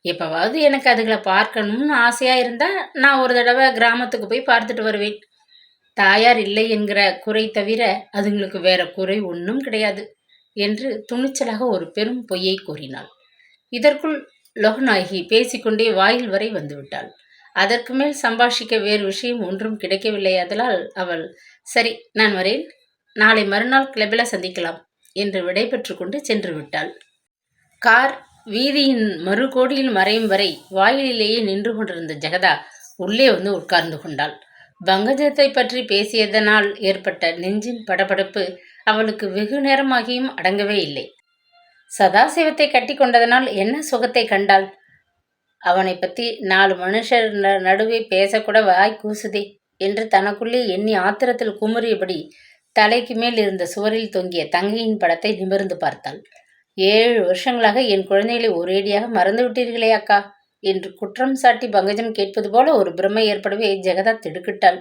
எப்போவாவது எனக்கு அதுகளை பார்க்கணும்னு ஆசையாக இருந்தால் நான் ஒரு தடவை கிராமத்துக்கு போய் பார்த்துட்டு வருவேன். தாயார் இல்லை என்கிற குறை தவிர அதுங்களுக்கு வேற குறை ஒன்றும் கிடையாது என்று துணிச்சலாக ஒரு பெரும் பொய்யை கூறினாள். இதற்குள் லோகநாயகி பேசிக்கொண்டே வாயில் வரை வந்துவிட்டாள். அதற்கு மேல் சம்பாஷிக்க வேறு விஷயம் ஒன்றும் கிடைக்கவில்லை. அதனால் அவள், சரி நான் வரேன், நாளை மறுநாள் கிளப்பில் சந்திக்கலாம் என்று விடைபெற்று கொண்டு சென்று விட்டாள். கார் வீதியின் மறுகோடியில் மறையும் வரை வாயிலேயே நின்று கொண்டிருந்த ஜெகதா உள்ளே வந்து உட்கார்ந்து கொண்டாள். பங்கஜத்தை பற்றி பேசியதனால் ஏற்பட்ட நெஞ்சின் படபடப்பு அவளுக்கு வெகு நேரமாகியும் அடங்கவே இல்லை. சதாசிவத்தை கட்டி கொண்டதனால் என்ன சுகத்தை கண்டாள்? அவனை பற்றி 4 மனுஷர் நடுவே பேசக்கூட வாய் கூசுதே என்று தனக்குள்ளே எண்ணி ஆத்திரத்தில் குமுறியபடி தலைக்கு மேல் இருந்த சுவரில் தொங்கிய தங்கையின் படத்தை நிமிர்ந்து பார்த்தாள். 7 வருஷங்களாக என் குழந்தைகளை ஒரேடியாக மறந்து விட்டீர்களே அக்கா என்று குற்றம் சாட்டி பங்கஜம் கேட்பது போல ஒரு பிரமை ஏற்படவே ஜெகதா திடுக்கிட்டாள்.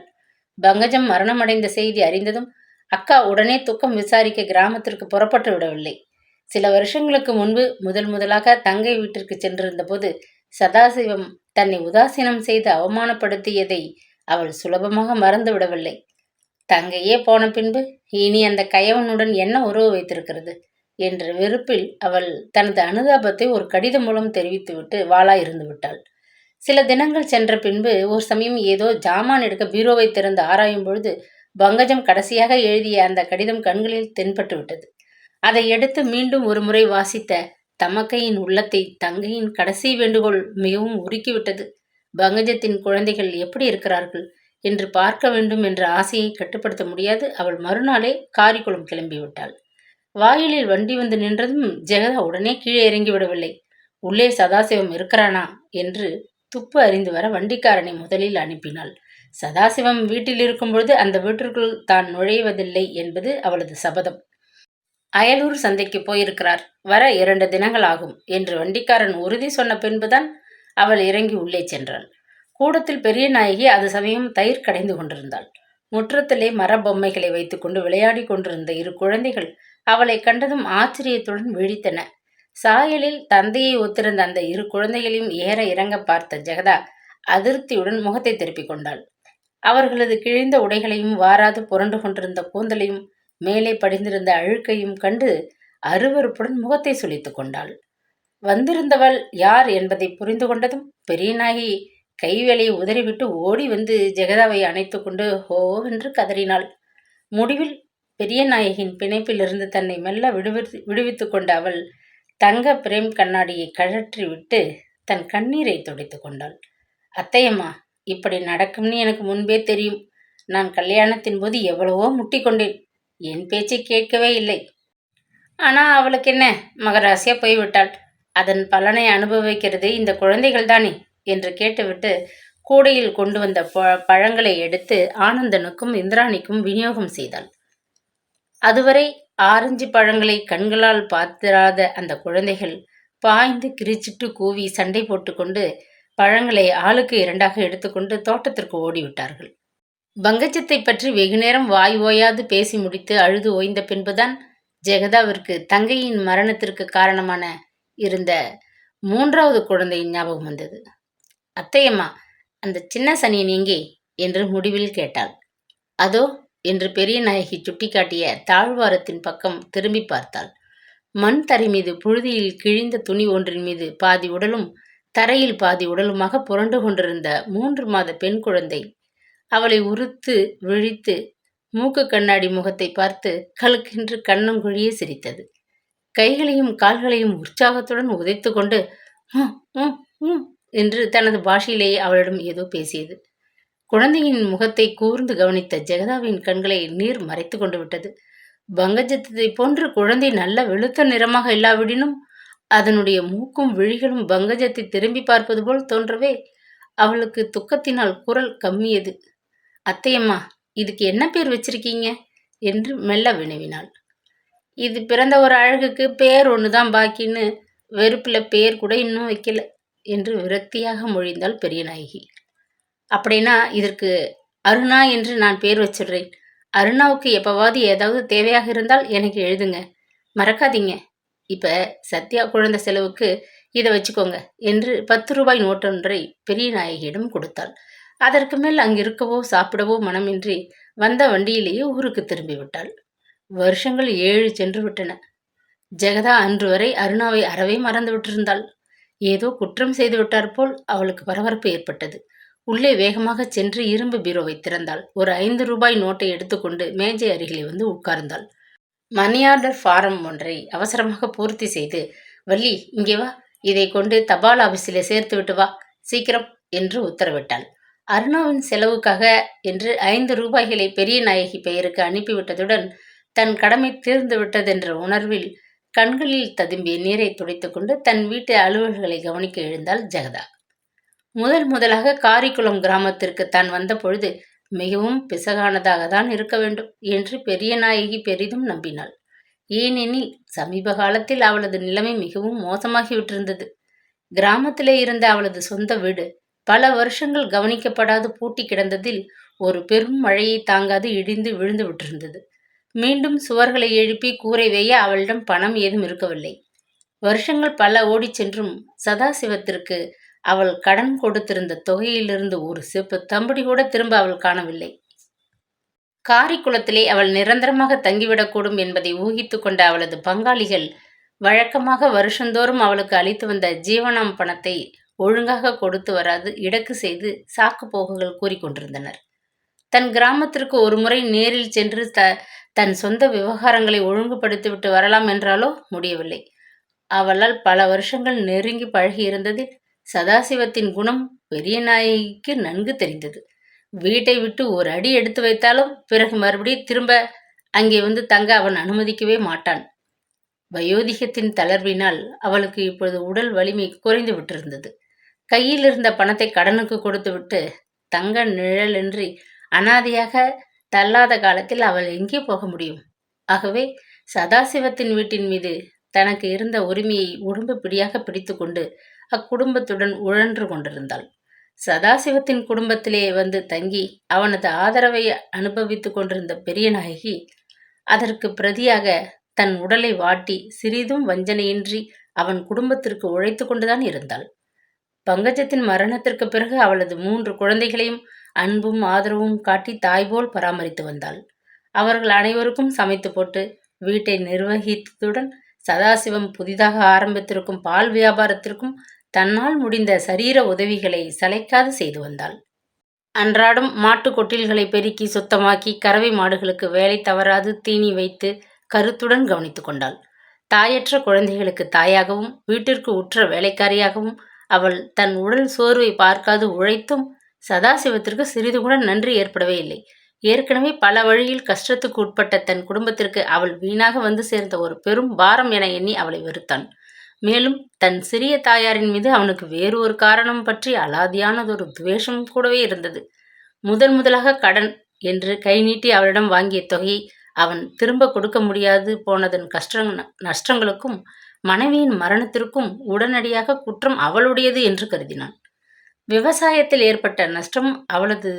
பங்கஜம் மரணமடைந்த செய்தி அறிந்ததும் அக்கா உடனே துக்கம் விசாரிக்க கிராமத்திற்கு புறப்பட்டு விடவில்லை. சில வருஷங்களுக்கு முன்பு முதலாக தங்கை வீட்டிற்கு சென்றிருந்த போது சதாசிவம் தன்னை உதாசீனம் செய்து அவமானப்படுத்தியதை அவள் சுலபமாக மறந்து விடவில்லை. தங்கையே போன பின்பு இனி அந்த கயவனுடன் என்ன உறவு வைத்திருக்கிறது என்ற வெறுப்பில் அவள் தனது அனுதாபத்தை ஒரு கடிதம் மூலம் தெரிவித்துவிட்டு வாளா இருந்து விட்டாள். சில தினங்கள் சென்ற பின்பு ஒரு சமயம் ஏதோ ஜாமான் எடுக்க பீரோவை திறந்து ஆராயும் பொழுது பங்கஜம் கடைசியாக எழுதிய அந்த கடிதம் கண்களில் தென்பட்டு விட்டது. அதை எடுத்து மீண்டும் ஒரு முறை வாசித்த தமக்கையின் உள்ளத்தை தங்கையின் கடைசி வேண்டுகோள் மிகவும் உருக்கிவிட்டது. பங்கஜத்தின் குழந்தைகள் எப்படி இருக்கிறார்கள் என்று பார்க்க வேண்டும் என்ற ஆசையை கட்டுப்படுத்த முடியாது அவள் மறுநாளே காரிக்குளம் கிளம்பிவிட்டாள். வாயிலில் வண்டி வந்து நின்றதும் ஜெகதா உடனே கீழே இறங்கி விடவில்லை. உள்ளே சதாசிவம் இருக்கிறானா என்று துப்பு அறிந்து வர வண்டிக்காரனை முதலில் அனுப்பினாள். சதாசிவம் வீட்டில் இருக்கும்பொழுது அந்த வீட்டிற்குள் தான் நுழைவதில்லை என்பது அவளது சபதம். அயலூர் சந்தைக்கு போயிருக்கிறார், வர 2 தினங்கள் ஆகும் என்று வண்டிக்காரன் உறுதி சொன்ன பின்புதான் அவள் இறங்கி உள்ளே சென்றாள். கூடத்தில் பெரிய நாயகி அது சமயம் தயிர் கடைந்து கொண்டிருந்தாள். முற்றத்திலே மரபொம்மைகளை வைத்துக்கொண்டு விளையாடி கொண்டிருந்த 2 குழந்தைகள் அவளை கண்டதும் ஆச்சரியத்துடன் விழித்தன. சாயலில் தந்தையை ஒத்திருந்த அந்த 2 குழந்தைகளையும் ஏற இறங்க பார்த்த ஜெகதா அதிருப்தியுடன் முகத்தை திருப்பிக் கொண்டாள். அவர்களது கிழிந்த உடைகளையும் வாராது புரண்டு கொண்டிருந்த கூந்தலையும் மேலே படிந்திருந்த அழுக்கையும் கண்டு அருவருப்புடன் முகத்தை சுளித்துக் கொண்டாள். வந்திருந்தவள் யார் என்பதை புரிந்து கொண்டதும் பெரிய நாயகி கைவேலையை உதறிவிட்டு ஓடி வந்து ஜெகதாவை அணைத்து கொண்டு ஹோ என்று கதறினாள். முடிவில் பெரிய நாயகின் பிணைப்பிலிருந்து தன்னை மெல்ல விடுவித்து கொண்ட அவள் தங்க பிரேம் கண்ணாடியை கழற்றி விட்டு தன் கண்ணீரை துடைத்து கொண்டாள். அத்தையம்மா, இப்படி நடக்கும்னு எனக்கு முன்பே தெரியும். நான் கல்யாணத்தின் போது எவ்வளவோ முட்டிக்கொண்டேன். என் பேச்சை கேட்கவே இல்லை. ஆனால் அவளுக்கு என்ன, மகராசியா போய்விட்டாள். அதன் பலனை அனுபவிக்கிறது இந்த குழந்தைகள் தானே என்று கேட்டுவிட்டு கூடையில் கொண்டு வந்த பழங்களை எடுத்து ஆனந்தனுக்கும் இந்திராணிக்கும் விநியோகம் செய்தாள். அதுவரை ஆரஞ்சு பழங்களை கண்களால் பார்த்திராத அந்த குழந்தைகள் பாய்ந்து கிரிச்சிட்டு கூவி சண்டை போட்டுக்கொண்டு பழங்களை ஆளுக்கு 2ஆக எடுத்துக்கொண்டு தோட்டத்திற்கு ஓடிவிட்டார்கள். பங்கஜத்தை பற்றி வெகுநேரம் வாய் ஓயாது பேசி முடித்து அழுது ஓய்ந்த பின்புதான் ஜெகதாவிற்கு தங்கையின் மரணத்திற்கு காரணமான இருந்த 3வது குழந்தையின் ஞாபகம் வந்தது. அத்தையம்மா, அந்த சின்ன சனியன் எங்கே என்று முடிவில் கேட்டாள். அதோ என்று பெரிய நாயகி சுட்டிக்காட்டிய தாழ்வாரத்தின் பக்கம் திரும்பி பார்த்தாள். மண் தரை மீது புழுதியில் கிழிந்த துணி ஒன்றின் மீது பாதி உடலும் தரையில் பாதி உடலுமாக புரண்டு கொண்டிருந்த 3 மாத பெண் குழந்தை அவளை உறுத்து விழித்து மூக்கு கண்ணாடி முகத்தை பார்த்து கலுக்கென்று கண்ணங்குழியே சிரித்தது. கைகளையும் கால்களையும் உற்சாகத்துடன் உதைத்து கொண்டு என்று தனது பாஷையிலேயே அவளிடம் ஏதோ பேசியது. குழந்தையின் முகத்தை கூர்ந்து கவனித்த ஜெகதாவின் கண்களை நீர் மறைத்து கொண்டு விட்டது. பங்கஜத்தை போன்று குழந்தை நல்ல வெளுத்த நிறமாக இல்லாவிடினும் அதனுடைய மூக்கும் விழிகளும் பங்கஜத்தை திரும்பி பார்ப்பது போல் தோன்றவே அவளுக்கு துக்கத்தினால் குரல் கம்மியது. அத்தையம்மா, இதுக்கு என்ன பேர் வச்சிருக்கீங்க என்று மெல்ல வினவினாள். இது பிறந்த ஒரு அழகுக்கு பேர் ஒண்ணுதான் பாக்கின்னு, வெறுப்புல பேர் கூட இன்னும் வைக்கல என்று விரக்தியாக மொழிந்தாள் பெரிய நாயகி. அப்படின்னா இதற்கு அருணா என்று நான் பேர் வச்சிடுறேன். அருணாவுக்கு எப்பவாவது ஏதாவது தேவையாக இருந்தால் எனக்கு எழுதுங்க, மறக்காதீங்க. இப்ப சத்யா குழந்தை செலவுக்கு இதை வச்சுக்கோங்க என்று 10 ரூபாய் நோட்டொன்றை பெரிய நாயகியிடம் கொடுத்தாள். அதற்கு மேல் அங்கிருக்கவோ சாப்பிடவோ மனமின்றி வந்த வண்டியிலேயே ஊருக்கு திரும்பிவிட்டாள். வருஷங்கள் 7 சென்று விட்டன. ஜெகதா அன்று வரை அருணாவை அறவே மறந்து விட்டிருந்தாள். ஏதோ குற்றம் செய்து விட்டார் போல் அவளுக்கு பரபரப்பு ஏற்பட்டது. உள்ளே வேகமாக சென்று இரும்பு பீரோவை திறந்தாள். ஒரு 5 ரூபாய் நோட்டை எடுத்துக்கொண்டு மேஜை அருகிலே வந்து உட்கார்ந்தாள். மணி ஆர்டர் ஃபாரம் ஒன்றை அவசரமாக பூர்த்தி செய்து, வள்ளி இங்கே வா, இதை கொண்டு தபால் ஆபீஸில் சேர்த்து விட்டு வா, சீக்கிரம் என்று உத்தரவிட்டாள். அருணாவின் செலவுக்காக என்று 5 ரூபாய்களை பெரிய நாயகி பெயருக்கு அனுப்பிவிட்டதுடன் தன் கடமை தீர்ந்து விட்டதென்ற உணர்வில் கண்களில் ததும்பிய நீரை துடைத்துக்கொண்டு தன் வீட்டு அலுவல்களை கவனிக்க எழுந்தாள் ஜெகதா. முதலாக காரிக்குளம் கிராமத்திற்கு தான் வந்த பொழுது மிகவும் பிசகானதாக தான் இருக்க வேண்டும் என்று பெரிய நாயகி பெரிதும் நம்பினாள். ஏனெனில் சமீப காலத்தில் அவளது நிலைமை மிகவும் மோசமாகிவிட்டிருந்தது. கிராமத்திலே இருந்த அவளது சொந்த வீடு பல வருஷங்கள் கவனிக்கப்படாது பூட்டி கிடந்ததில் ஒரு பெரும் மழையை தாங்காது இடிந்து விழுந்து விட்டிருந்தது. மீண்டும் சுவர்களை எழுப்பி கூரை வேய அவளிடம் பணம் ஏதும் இருக்கவில்லை. வருஷங்கள் பல ஓடிச் சென்றும் சதாசிவத்திற்கு அவள் கடன் கொடுத்திருந்த தொகையிலிருந்து ஒரு சிப்பு தம்படி கூட திரும்ப அவள் காணவில்லை. காரிக்குளத்திலே அவள் நிரந்தரமாக தங்கிவிடக்கூடும் என்பதை ஊகித்து கொண்ட அவளது பங்காளிகள் வழக்கமாக வருஷந்தோறும் அவளுக்கு அளித்து வந்த ஜீவனாம் பணத்தை ஒழுங்காக கொடுத்து வராது இடக்கு செய்து சாக்கு போக்குகள் கூறிக்கொண்டிருந்தனர். தன் கிராமத்திற்கு ஒரு முறை நேரில் சென்று தன் சொந்த விவகாரங்களை ஒழுங்குபடுத்திவிட்டு வரலாம் என்றாலோ முடியவில்லை. அவளால் பல வருஷங்கள் நெருங்கி பழகியிருந்ததில் சதாசிவத்தின் குணம் பெரிய நாயகிக்கு நன்கு தெரிந்தது. வீட்டை விட்டு ஒரு அடி எடுத்து வைத்தாலும் பிறகு மறுபடியும் திரும்ப அங்கே வந்து தங்க அவன் அனுமதிக்கவே மாட்டான். வயோதிகத்தின் தளர்வினால் அவளுக்கு இப்பொழுது உடல் வலிமை குறைந்து விட்டிருந்தது. கையில் இருந்த பணத்தை கடனுக்கு கொடுத்துவிட்டு தங்க நிழலின்றி அனாதையாக தள்ளாத காலத்தில் அவள் எங்கே போக முடியும்? ஆகவே சதாசிவத்தின் வீட்டின் மீது தனக்கு இருந்த உரிமையை உடம்பு பிடியாக பிடித்து கொண்டு அக்குடும்பத்துடன் உழன்று கொண்டிருந்தாள். சதாசிவத்தின் குடும்பத்திலே வந்து தங்கி அவனது ஆதரவை அனுபவித்து கொண்டிருந்த பெரிய நாயகி அதற்கு பிரதியாக தன் உடலை வாட்டி சிறிதும் வஞ்சனையின்றி அவன் குடும்பத்திற்கு உழைத்து கொண்டுதான் இருந்தாள். பங்கஜத்தின் மரணத்திற்கு பிறகு அவளது 3 குழந்தைகளையும் அன்பும் ஆதரவும் காட்டி தாய்போல் பராமரித்து வந்தாள். அவர்கள் அனைவருக்கும் சமைத்து போட்டு வீட்டை நிர்வகித்ததுடன் சதாசிவம் புதிதாக ஆரம்பித்திருக்கும் பால் வியாபாரத்திற்கும் தன்னால் முடிந்த சரீர உதவிகளை சளைக்காது செய்து வந்தாள். அன்றாடம் மாட்டு கொட்டில்களை பெருக்கி சுத்தமாக்கி கறவை மாடுகளுக்கு வேலை தவறாது தீனி வைத்து கருத்துடன் கவனித்து கொண்டாள். தாயற்ற குழந்தைகளுக்கு தாயாகவும் வீட்டிற்கு உற்ற வேலைக்காரியாகவும் அவள் தன் உடல் சோர்வை பார்க்காது உழைத்தும் சதாசிவத்திற்கு சிறிது கூட நன்றி ஏற்படவே இல்லை. ஏற்கனவே பல வழியில் கஷ்டத்துக்கு உட்பட்ட தன் குடும்பத்திற்கு அவள் வீணாக வந்து சேர்ந்த ஒரு பெரும் பாரம் என எண்ணி அவளை வெறுத்தான். மேலும் தன் சிறிய தாயாரின் மீது அவனுக்கு வேறு ஒரு காரணம் பற்றி அலாதியானதொரு துவேஷம் கூடவே இருந்தது. முதலாக கடன் என்று கை நீட்டி அவளிடம் வாங்கிய தொகையை அவன் திரும்ப கொடுக்க முடியாது போனதன் நஷ்டங்களுக்கும் மனைவியின் மரணத்திற்கும் உடனடியாக குற்றம் அவளுடையது என்று கருதினான். விவசாயத்தில் ஏற்பட்ட நஷ்டம் அவளது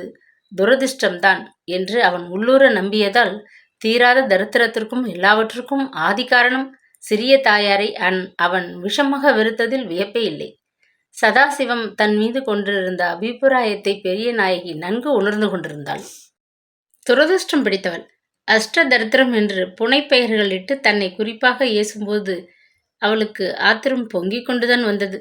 துரதிர்ஷ்டம்தான் என்று அவன் உள்ளூர நம்பியதால் தீராத தரித்திரத்திற்கும் எல்லாவற்றுக்கும் ஆதி காரணம் சிறிய தாயாரை அவன் விஷமாக வெறுத்ததில் வியப்பே இல்லை. சதாசிவம் தன் மீது கொண்டிருந்த அபிப்பிராயத்தை பெரிய நாயகி நன்கு உணர்ந்து கொண்டிருந்தாள். துரதிர்ஷ்டம் பிடித்தவள், அஷ்டதரித்திரம் என்று புனைப்பெயர்கள் இட்டு தன்னை குறிப்பாக ஏசும்போது அவளுக்கு ஆத்திரம் பொங்கிக் கொண்டுதான் வந்தது.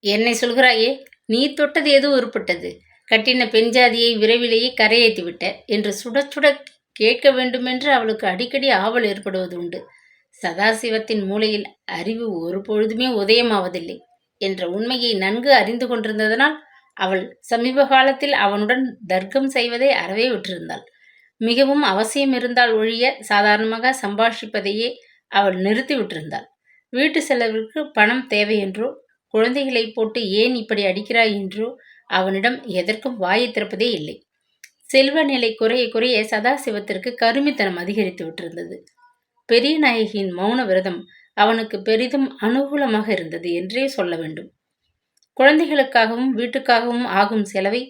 என்னை சொல்கிறாயே, நீ தொட்டது எது உருப்பட்டது? கட்டின பெண் ஜாதியை விரைவிலேயே கரையேற்றி விட்ட என்று சுட சுட கேட்க வேண்டுமென்று அவளுக்கு அடிக்கடி ஆவல் ஏற்படுவது உண்டு. சதாசிவத்தின் மூளையில் அறிவு ஒரு பொழுதுமே உதயமாவதில்லை என்ற உண்மையை நன்கு அறிந்து கொண்டிருந்ததனால் அவள் சமீப காலத்தில் அவனுடன் தர்க்கம் செய்வதை அறவே விட்டிருந்தாள். மிகவும் அவசியம் இருந்தால் ஒழிய சாதாரணமாக சம்பாஷிப்பதையே அவள் நிறுத்தி விட்டிருந்தாள். வீட்டு செலவிற்கு பணம் தேவை என்றோ, குழந்தைகளை போட்டு ஏன் இப்படி அடிக்கிறாய் என்றோ அவனிடம் எதற்கும் வாயை திறப்பதே இல்லை. செல்வ நிலை குறைய குறைய சதாசிவத்திற்கு கருமித்தனம் அதிகரித்து விட்டிருந்தது. பெரிய நாயகியின் மௌன விரதம் அவனுக்கு பெரிதும் அனுகூலமாக இருந்தது என்றே சொல்ல வேண்டும். குழந்தைகளுக்காகவும் வீட்டுக்காகவும் ஆகும் செலவை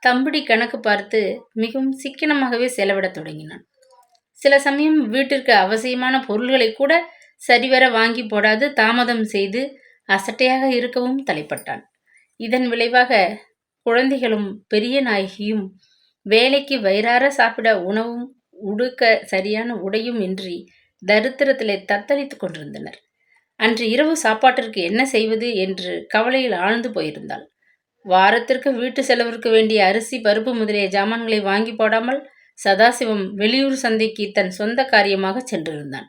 தம்பிடி கணக்கு பார்த்து மிகவும் சிக்கனமாகவே செலவிடத் தொடங்கினான். சில சமயம் வீட்டிற்கு அவசியமான பொருள்களை கூட சரிவர வாங்கி போடாது தாமதம் செய்து அசட்டையாக இருக்கவும் தலைப்பட்டான். இதன் விளைவாக குழந்தைகளும் பெரிய நாயகியும் வேலைக்கு வயிறார சாப்பிட உணவும் உடுக்க சரியான உடையும் இன்றி தரித்திரத்திலே தத்தளித்துக் கொண்டிருந்தனர். அன்று இரவு சாப்பாட்டிற்கு என்ன செய்வது என்று கவலையில் ஆழ்ந்து போயிருந்தாள். வாரத்திற்கு வீட்டு செலவிற்கு வேண்டிய அரிசி பருப்பு முதலிய ஜாமான்களை வாங்கி போடாமல் சதாசிவம் வெளியூர் சந்தைக்கு தன் சொந்த காரியமாக சென்றிருந்தான்.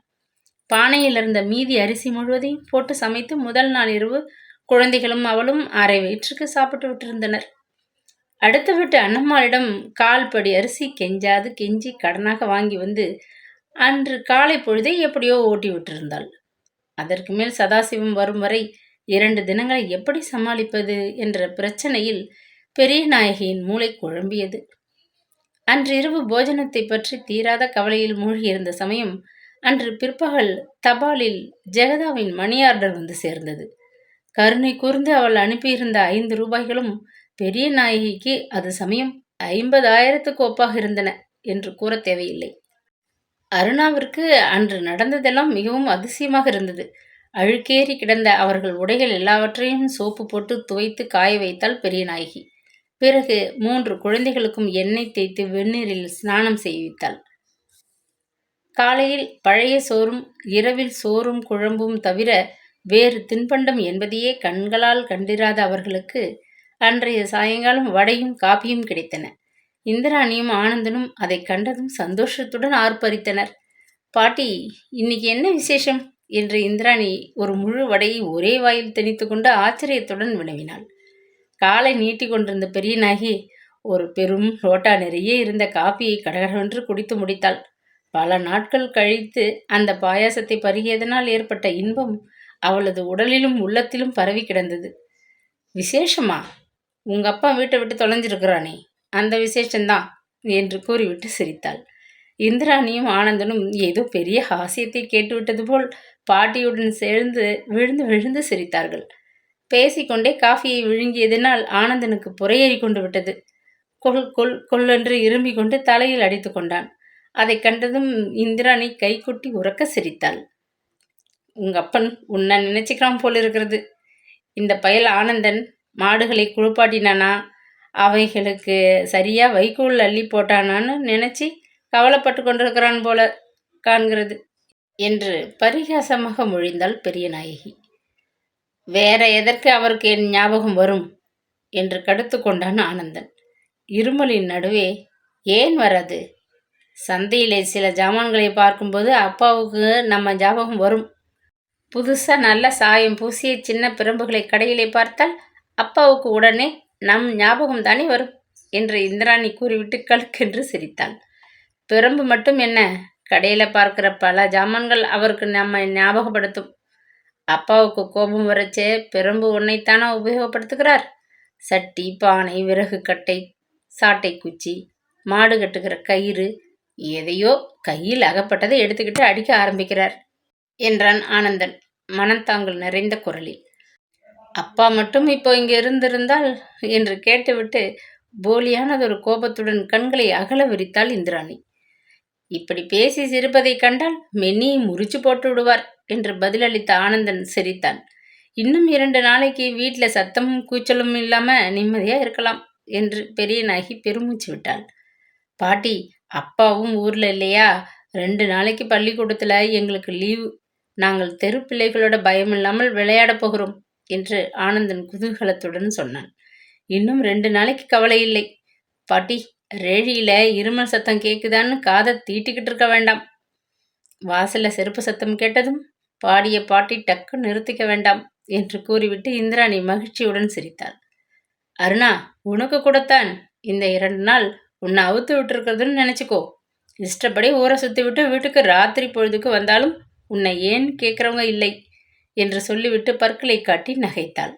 பானையில் இருந்த மீதி அரிசி முழுவதையும் போட்டு சமைத்து முதல் நாள் இரவு குழந்தைகளும் அவளும் அரை வயிற்றுக்கு சாப்பிட்டு விட்டிருந்தனர். அடுத்த வீட்டு அண்ணம்மாளிடம் கால் படி அரிசி கெஞ்சாது கெஞ்சி கடனாக வாங்கி வந்து அன்று காலை பொழுதை எப்படியோ ஓட்டி விட்டிருந்தாள். அதற்கு மேல் சதாசிவம் வரும் வரை 2 தினங்களை எப்படி சமாளிப்பது என்ற பிரச்சனையில் பெரிய நாயகியின் மூளை குழம்பியது. அன்று இரவு போஜனத்தை பற்றி தீராத கவலையில் மூழ்கியிருந்த சமயம் அன்று பிற்பகல் தபாலில் ஜெகதாவின் மணி ஆர்டர் வந்து சேர்ந்தது. கருணை கூர்ந்து அவள் அனுப்பியிருந்த 5 ரூபாய்களும் பெரிய நாயகிக்கு அது சமயம் 50,000க்கு ஒப்பாக இருந்தன என்று கூற தேவையில்லை. அருணாவிற்கு அன்று நடந்ததெல்லாம் மிகவும் அதிசயமாக இருந்தது. அழுக்கேறி கிடந்த அவர்கள் உடைகள் எல்லாவற்றையும் சோப்பு போட்டு துவைத்து காய வைத்தாள் பெரிய நாயகி. பிறகு 3 குழந்தைகளுக்கும் எண்ணெய் தேய்த்து வெந்நீரில் ஸ்நானம் செய்வித்தாள். காலையில் பழைய சோறும் இரவில் சோறும் குழம்பும் தவிர வேறு தின்பண்டம் என்பதையே கண்களால் கண்டிராத அவர்களுக்கு அன்றைய சாயங்காலம் வடையும் காப்பியும் கிடைத்தன. இந்திராணியும் ஆனந்தனும் அதை கண்டதும் சந்தோஷத்துடன் ஆர்ப்பரித்தனர். பாட்டி, இன்னைக்கு என்ன விசேஷம் என்று இந்திராணி ஒரு முழு வடையை ஒரே வாயில் திணித்து கொண்டு ஆச்சரியத்துடன் வினவினாள். காலை நீட்டி கொண்டிருந்த பெரிய நாயகி ஒரு பெரும் ரோட்டா நிறைய இருந்த காப்பியை கடகடவென்று குடித்து முடித்தாள். பல நாட்கள் கழித்து அந்த பாயாசத்தை பருகியதனால் ஏற்பட்ட இன்பம் அவளது உடலிலும் உள்ளத்திலும் பரவி கிடந்தது. விசேஷமா? உங்க அப்பா வீட்டை விட்டு தொலைஞ்சிருக்கிறானே, அந்த விசேஷந்தான் என்று கூறிவிட்டு சிரித்தாள். இந்திராணியும் ஆனந்தனும் ஏதோ பெரிய ஹாசியத்தை கேட்டுவிட்டது போல் பாட்டியுடன் சேர்ந்து விழுந்து விழுந்து சிரித்தார்கள். பேசிக்கொண்டே காஃபியை விழுங்கியதினால் ஆனந்தனுக்கு புறையேறி கொண்டு விட்டது. கொல் கொல் கொல்லென்று இரும்பிக் கொண்டு தலையில் அடித்து கொண்டான். அதை கண்டதும் இந்திராணி கைகொட்டி உறக்க சிரித்தாள். உங்க அப்பன் உன்னை நினைச்சுக்கிறான் போல் இருக்கிறது. இந்த பயல் ஆனந்தன் மாடுகளை குளிப்பாட்டினானா, அவைகளுக்கு சரியா வைக்கோல் அள்ளி போட்டானான்னு நினைச்சி கவலைப்பட்டு கொண்டிருக்கிறான் போல காண்கிறது என்று பரிகாசமாக மொழிந்தாள் பெரிய நாயகி. வேற எதற்கு அவருக்கு என் ஞாபகம் வரும் என்று கடுத்து கொண்டான் ஆனந்தன். இருமலின் நடுவே, ஏன் வராது? சந்தையிலே சில ஜாமான்களை பார்க்கும்போது அப்பாவுக்கு நம்ம ஞாபகம் வரும். புதுசாக நல்ல சாயம் பூசிய சின்ன பிரம்புகளை கடையிலே பார்த்தால் அப்பாவுக்கு உடனே நம் ஞாபகம் தானே வரும் என்று இந்திராணி கூறிவிட்டு கழுக்கென்று சிரித்தாள். பிரம்பு மட்டும் என்ன, கடையில் பார்க்கிற பல ஜாமான்கள் அவருக்கு நம்ம ஞாபகப்படுத்தும். அப்பாவுக்கு கோபம் வரச்சே பிரம்பு ஒன்னைத்தானே உபயோகப்படுத்துகிறார். சட்டி, பானை, விறகு கட்டை, சாட்டை குச்சி, மாடு கட்டுகிற கயிறு, எதையோ கையில் அகப்பட்டதை எடுத்துக்கிட்டு அடிக்க ஆரம்பிக்கிறார் என்றான் ஆனந்தன் மனத்தாங்கல் நிறைந்த குரலில். அப்பா மட்டும் இப்போ இங்கே இருந்திருந்தால் என்று கேட்டுவிட்டு போலியானதொரு கோபத்துடன் கண்களை அகல விரித்தாள் இந்திராணி. இப்படி பேசி சிரிப்பதை கண்டால் மென்னியை முறிச்சு போட்டு விடுவார் என்று பதிலளித்த ஆனந்தன் சிரித்தான். இன்னும் 2 நாளைக்கு வீட்டில் சத்தமும் கூச்சலும் இல்லாம நிம்மதியா இருக்கலாம் என்று பெரிய நாயகி பெருமூச்சு விட்டாள். பாட்டி, அப்பாவும் ஊர்ல இல்லையா? 2 நாளைக்கு பள்ளிக்கூடத்தில் எங்களுக்கு லீவு. நாங்கள் தெரு பிள்ளைகளோட பயமில்லாமல் விளையாடப் போகிறோம் என்று ஆனந்தன் குதூகலத்துடன் சொன்னான். இன்னும் 2 நாளைக்கு கவலை இல்லை. பாட்டி, ரேழியில இருமல் சத்தம் கேக்குதான்னு காதை தீட்டிக்கிட்டு இருக்க வேண்டாம். வாசல்ல செருப்பு சத்தம் கேட்டதும் பாடிய பாட்டி டக்கு நிறுத்திக்க வேண்டாம் என்று கூறிவிட்டு இந்திராணி மகிழ்ச்சியுடன் சிரித்தாள். அருணா, உனக்கு கூடத்தான் இந்த 2 நாள் உன்னை அவுத்து விட்டுருக்கிறதுன்னு நினைச்சுக்கோ. இஷ்டப்படி ஊரை சுற்றி விட்டு வீட்டுக்கு ராத்திரி பொழுதுக்கு வந்தாலும் உன்னை ஏன் கேட்குறவங்க இல்லை என்று சொல்லிவிட்டு பற்களை காட்டி நகைத்தாள்.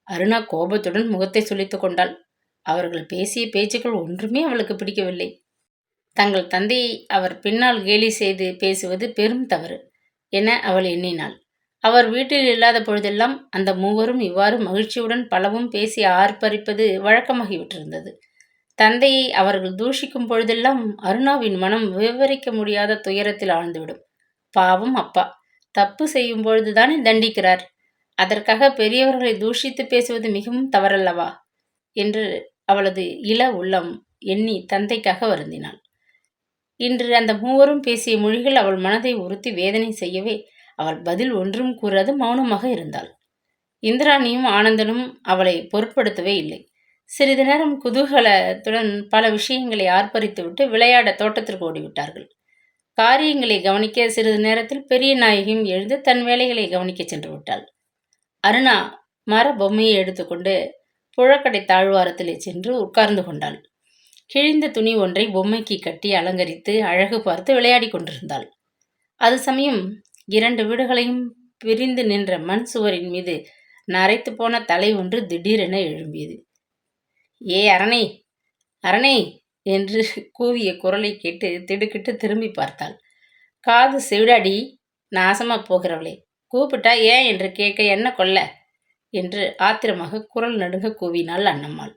அருணா கோபத்துடன் முகத்தை சுளித்து கொண்டாள். அவர்கள் பேசிய பேச்சுக்கள் ஒன்றுமே அவளுக்கு பிடிக்கவில்லை. தங்கள் தந்தையை அவர் பின்னால் கேலி செய்து பேசுவது பெரும் தவறு என அவள் எண்ணினாள். அவர் வீட்டில் இல்லாத பொழுதெல்லாம் அந்த மூவரும் இவ்வாறு மகிழ்ச்சியுடன் பலவும் பேசி ஆர்ப்பரிப்பது வழக்கமாகிவிட்டிருந்தது. தந்தையை அவர்கள் தூஷிக்கும் பொழுதெல்லாம் அருணாவின் மனம் விவரிக்க முடியாத துயரத்தில் ஆழ்ந்துவிடும். பாவம் அப்பா, தப்பு செய்யும் பொழுதுதானே தண்டிக்கிறார். அதற்காக பெரியவர்களை தூஷித்து பேசுவது மிகவும் தவறல்லவா என்று அவளது இள உள்ளம் எண்ணி தந்தைக்காக வருந்தினாள். இன்று அந்த மூவரும் பேசிய மொழிகள் அவள் மனதை உறுத்தி வேதனை செய்யவே அவள் பதில் ஒன்றும் கூறாது மௌனமாக இருந்தாள். இந்திராணியும் ஆனந்தனும் அவளை பொருட்படுத்தவே இல்லை. சிறிது நேரம் குதூகலத்துடன் பல விஷயங்களை ஆர்ப்பரித்துவிட்டு விளையாட தோட்டத்திற்கு ஓடிவிட்டார்கள். காரியங்களை கவனிக்க சிறிது நேரத்தில் பெரிய நாயகியும் எழுந்து தன் வேலைகளை கவனிக்க சென்று விட்டாள். அருணா மர பொம்மையை எடுத்துக்கொண்டு புழக்கடை தாழ்வாரத்திலே சென்று உட்கார்ந்து கொண்டாள். கிழிந்த துணி ஒன்றை பொம்மைக்கு கட்டி அலங்கரித்து அழகு பார்த்து விளையாடி கொண்டிருந்தாள். அது சமயம் 2 வீடுகளையும் பிரிந்து நின்ற மண் சுவரின் மீது நரைத்து போன தலை ஒன்று திடீரென எழும்பியது. ஏ அரணை, அரணை என்று கூவிய குரலை கேட்டு திடுக்கிட்டு திரும்பி பார்த்தாள். காது செவிடாடி, நாசமா போகிறவளே, கூப்பிட்டா ஏன் என்று கேட்க என்ன கொல்ல என்று ஆத்திரமாக குரல் நடுங்க கூவினாள் அண்ணம்மாள்.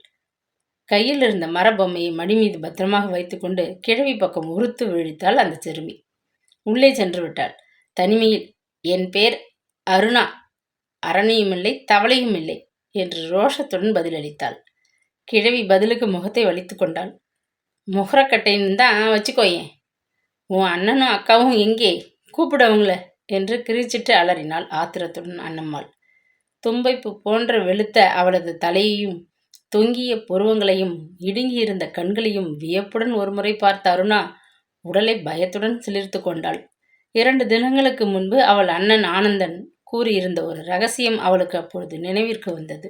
கையில் இருந்த மரபொம்மையை மடி மீது பத்திரமாக வைத்துக்கொண்டு கிழவி பக்கம் உறுத்து விழித்தாள் அந்த சிறுமி. உள்ளே சென்று விட்டாள். தனிமையில், என் பேர் அருணா, அரணியும் இல்லை தவளையும் இல்லை என்று ரோஷத்துடன் பதிலளித்தாள். கிழவி பதிலுக்கு முகத்தை வலித்து கொண்டாள். முகரக்கட்டைன்னு தான் வச்சுக்கோயேன். உன் அண்ணனும் அக்காவும் எங்கே, கூப்பிடவங்கள என்று கிரிச்சிட்டு அலறினாள் ஆத்திரத்துடன் அண்ணம்மாள். தும்பைப்பு போன்ற வெளுத்த அவளது தலையையும் தொங்கிய புருவங்களையும் இடுங்கியிருந்த கண்களையும் வியப்புடன் ஒருமுறை பார்த்த அருணா உடலை பயத்துடன் சிலிர்த்து கொண்டாள். 2 தினங்களுக்கு முன்பு அவள் அண்ணன் ஆனந்தன் கூறியிருந்த ஒரு ரகசியம் அவளுக்கு அப்பொழுது நினைவிற்கு வந்தது.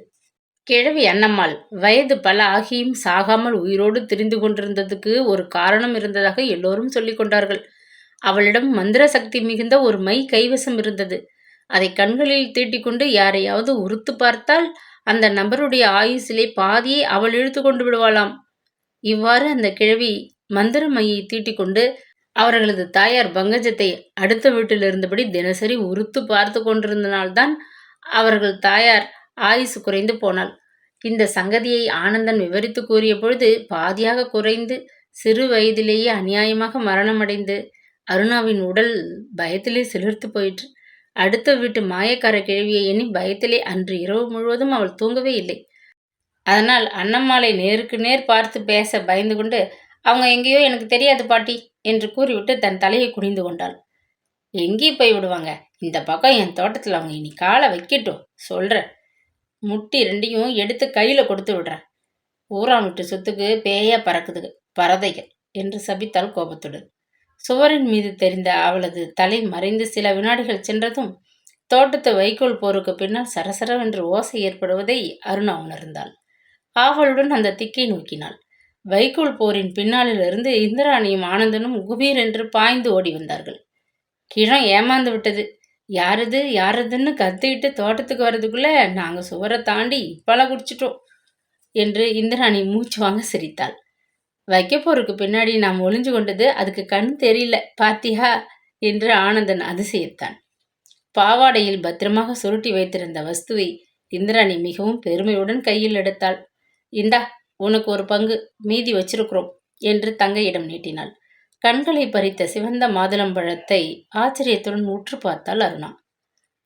கிழவி அண்ணம்மாள் வயது பல ஆகியும் சாகாமல் உயிரோடு திரிந்து கொண்டிருந்ததுக்கு ஒரு காரணம் இருந்ததாக எல்லோரும் சொல்லிக் கொண்டார்கள். அவளிடம் மந்திர சக்தி மிகுந்த ஒரு மை கைவசம் இருந்தது. அதை கண்களில் தீட்டிக்கொண்டு யாரையாவது உறுத்து பார்த்தால் அந்த நபருடைய ஆயுசிலே பாதியை அவள் இழுத்து கொண்டு விடுவாளாம். இவ்வாறு அந்த கிழவி மந்திர மையை தீட்டிக்கொண்டு அவர்களது தாயார் பங்கஜத்தை அடுத்த வீட்டில் இருந்தபடி தினசரி உறுத்து பார்த்து கொண்டிருந்தனால்தான் அவர்கள் தாயார் ஆயுசு குறைந்து போனாள். இந்த சங்கதியை ஆனந்தன் விவரித்து கூறிய பொழுது பாதியாக குறைந்து சிறு வயதிலேயே அநியாயமாக மரணமடைந்து அருணாவின் உடல் பயத்திலே சிலிர்த்து போயிற்று. அடுத்த வீட்டு மாயக்கார கிழவியை எண்ணி பயத்திலே அன்று இரவு முழுவதும் அவள் தூங்கவே இல்லை. அதனால் அண்ணம்மாளை நேருக்கு நேர் பார்த்து பேச பயந்து கொண்டு, அவங்க எங்கேயோ எனக்கு தெரியாது பாட்டி என்று கூறிவிட்டு தன் தலையை குனிந்து கொண்டாள். எங்கே போய் விடுவாங்க, இந்த பக்கம் என் தோட்டத்தில் அவங்க இனி காலை வைக்கட்டும் சொல்கிறேன். முட்டி 2ஐயும் எடுத்து கையில் கொடுத்து விடுறேன். ஊராம் விட்டு சொத்துக்கு பேயா பறக்குது பறதைகள் என்று சபித்தாள் கோபத்துடன். சுவரின் மீது தெரிந்த அவளது தலை மறைந்து சில வினாடிகள் சென்றதும் தோட்டத்து வைக்கோல் போருக்கு பின்னால் சரசரவென்று ஓசை ஏற்படுவதை அருணா உணர்ந்தாள். ஆவலுடன் அந்த திக்கை நோக்கினாள். வைக்கோல் போரின் பின்னாலிலிருந்து இந்திராணியும் ஆனந்தனும் குபீர் என்று பாய்ந்து ஓடி வந்தார்கள். கிழம் ஏமாந்து விட்டது, யாரது யாரதுன்னு கத்திக்கிட்டு தோட்டத்துக்கு வர்றதுக்குள்ள நாங்கள் சுவரை தாண்டி பல குடிச்சிட்டோம் என்று இந்திராணி மூச்சு வாங்க சிரித்தாள். வைக்கப்போருக்கு பின்னாடி நாம் ஒளிஞ்சு கொண்டது அதுக்கு கண் தெரியல பாத்தியா என்று ஆனந்தன் அதிசயித்தான். பாவாடையில் பத்திரமாக சுருட்டி வைத்திருந்த வஸ்துவை இந்திராணி மிகவும் பெருமையுடன் கையில் எடுத்தாள். இந்தா, உனக்கு ஒரு பங்கு, மீதி வச்சிருக்கிறோம் என்று தங்கையிடம் நீட்டினாள். கண்களை பறித்த சிவந்த மாதுளம்பழத்தை ஆச்சரியத்துடன் உற்று பார்த்தாள் அருணா.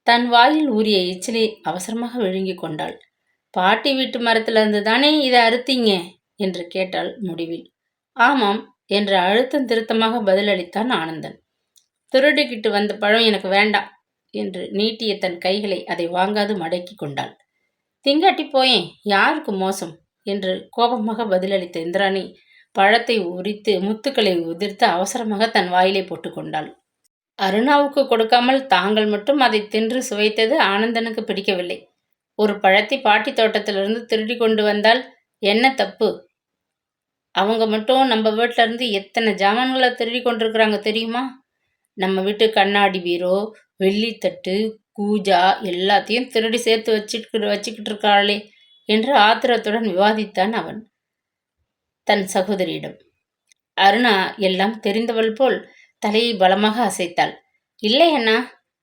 தன் வாயில் ஊறிய எச்சிலை அவசரமாக விழுங்கி கொண்டாள். பாட்டி வீட்டு மரத்திலிருந்து தானே இதை அறுத்தீங்க என்று கேட்டாள் முடிவில். ஆமாம் என்று அழுத்தம் திருத்தமாக பதிலளித்தான் ஆனந்தன். திருடிக்கிட்டு வந்த பழம் எனக்கு வேண்டாம் என்று நீட்டிய தன் கைகளை அதை வாங்காது மடக்கி கொண்டாள். திங்காட்டி போயேன், யாருக்கு மோசம் என்று கோபமாக பதிலளித்த இந்திராணி பழத்தை உரித்து முத்துக்களை உதிர்த்து அவசரமாக தன் வாயிலை போட்டுக்கொண்டாள். அருணாவுக்கு கொடுக்காமல் தாங்கள் மட்டும் அதை தின்று சுவைத்தது ஆனந்தனுக்கு பிடிக்கவில்லை. ஒரு பழத்தை பாட்டி தோட்டத்திலிருந்து திருடி கொண்டு வந்தால் என்ன தப்பு? அவங்க மட்டும் நம்ம வீட்டில இருந்து எத்தனை ஜாமான்களை திருடி கொண்டிருக்கிறாங்க தெரியுமா? நம்ம வீட்டு கண்ணாடி பீரோ, வெள்ளித்தட்டு, கூஜா எல்லாத்தையும் திருடி சேர்த்து வச்சுக்கிட்டு இருக்காளே என்று ஆத்திரத்துடன் விவாதித்தான் அவன் தன் சகோதரியிடம். அருணா எல்லாம் தெரிந்தவள் போல் தலையை பலமாக அசைத்தாள். இல்லை அண்ணா,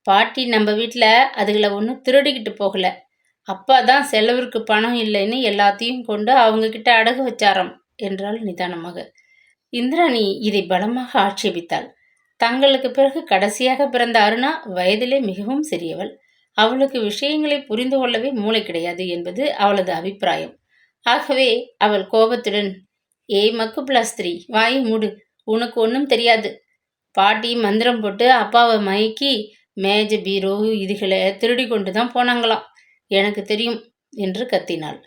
பாட்டி நம்ம வீட்டில் அதுகளை ஒன்றும் திருடிக்கிட்டு போகல. அப்பா தான் செலவிற்கு பணம் இல்லைன்னு எல்லாத்தையும் கொண்டு அவங்க கிட்ட அடகு வச்சாராம் என்றாள் நிதானமாக. இந்திராணி இதை பலமாக ஆட்சேபித்தாள். தங்களுக்கு பிறகு கடைசியாக பிறந்த அருணா வயதிலே மிகவும் சிறியவள். அவளுக்கு விஷயங்களை புரிந்து கொள்ளவே மூளை கிடையாது என்பது அவளது அபிப்பிராயம். ஆகவே அவள் கோபத்துடன், ஏய் மக்கு பிளாஸ்திரி, வாயை மூடு, உனக்கு ஒன்றும் தெரியாது. பாட்டி மந்திரம் போட்டு அப்பாவை மயக்கி மேஜ பீரோ இதுகளை திருடி கொண்டு தான் போனாங்களாம், எனக்கு தெரியும் என்று கத்தினாள்.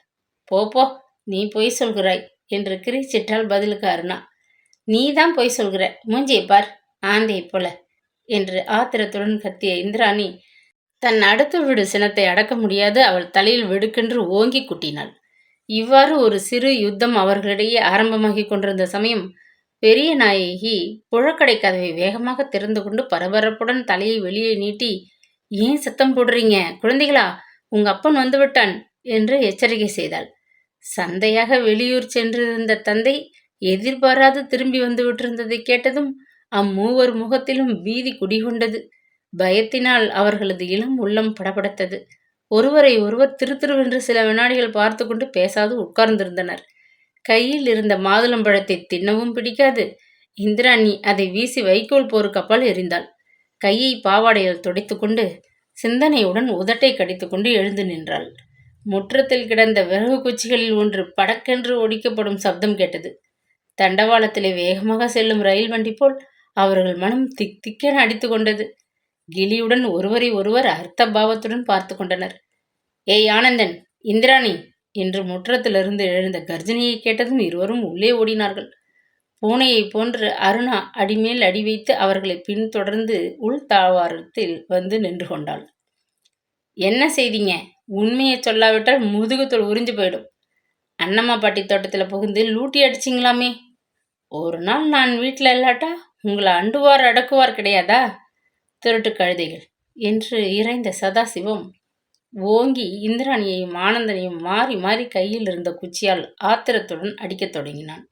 போ, நீ பொய் சொல்கிறாய் என்று கிரிச்சிட்டால் பதிலுக்கு அருணா. நீ தான் பொய் சொல்கிற, மூஞ்சியை பார், ஆந்தையை போல என்று ஆத்திரத்துடன் கத்திய இந்திராணி தன் அடுத்த வீடு சினத்தை அடக்க முடியாது அவள் தலையில் வெடுக்கென்று ஓங்கி குட்டினாள். இவ்வாறு ஒரு சிறு யுத்தம் அவர்களிடையே ஆரம்பமாகி கொண்டிருந்த சமயம் பெரிய நாயகி புழக்கடை கதவை வேகமாக திறந்து கொண்டு பரபரப்புடன் தலையை வெளியே நீட்டி, ஏன் சத்தம் போடுறீங்க குழந்தைகளா, உங்க அப்பன் வந்து விட்டான் என்று எச்சரிக்கை செய்தாள். சந்தையாக வெளியூர் சென்றிருந்த தந்தை எதிர்பாராது திரும்பி வந்து விட்டிருந்ததை கேட்டதும் அம்மூவர் முகத்திலும் பீதி குடிகொண்டது. பயத்தினால் அவர்களது இளம் உள்ளம் படபடத்தது. ஒருவரை ஒருவர் திருத்திருவென்று சில வினாடிகள் பார்த்து கொண்டு பேசாது உட்கார்ந்திருந்தனர். கையில் இருந்த மாதுளம்பழத்தை தின்னவும் பிடிக்காது. இந்திராணி அதை வீசி வைக்கோல் போருக்கு அப்பால் எறிந்தாள். கையை பாவாடையில் துடைத்து கொண்டு சிந்தனையுடன் உதட்டை கடித்துக்கொண்டு எழுந்து நின்றாள். முற்றத்தில் கிடந்த விறகு குச்சிகளில் ஒன்று படக்கென்று ஒடிக்கப்படும் சப்தம் கேட்டது. தண்டவாளத்திலே வேகமாக செல்லும் ரயில் வண்டி போல் அவர்கள் மனம் திக் திக்கென அடித்து கொண்டது. கிளியுடன் ஒருவரை ஒருவர் அர்த்த பாவத்துடன் பார்த்து கொண்டனர். ஏய் ஆனந்தன், இந்திராணி என்று முற்றத்திலிருந்து எழுந்த கர்ஜனையை கேட்டதும் இருவரும் உள்ளே ஓடினார்கள். பூனையை போன்று அருணா அடிமேல் அடி வைத்து அவர்களை பின்தொடர்ந்து உள் தாழ்வாரத்தில் வந்து நின்று கொண்டாள். என்ன செய்தீங்க? உண்மையை சொல்லாவிட்டால் முதுகுத்தோல் உறிஞ்சு போயிடும். அண்ணம்மா பாட்டி தோட்டத்தில் புகுந்து லூட்டி அடிச்சிங்களாமே. ஒரு நாள் நான் வீட்டில் இல்லாட்டா உங்களை அண்டுவார் அடக்குவார் கிடையாதா திருட்டு கழுதைகள் என்று இறைந்த சதாசிவம் ஓங்கி இந்திராணியையும் ஆனந்தனையும் மாறி மாறி கையில் இருந்த குச்சியால் ஆத்திரத்துடன் அடிக்கத் தொடங்கினான்.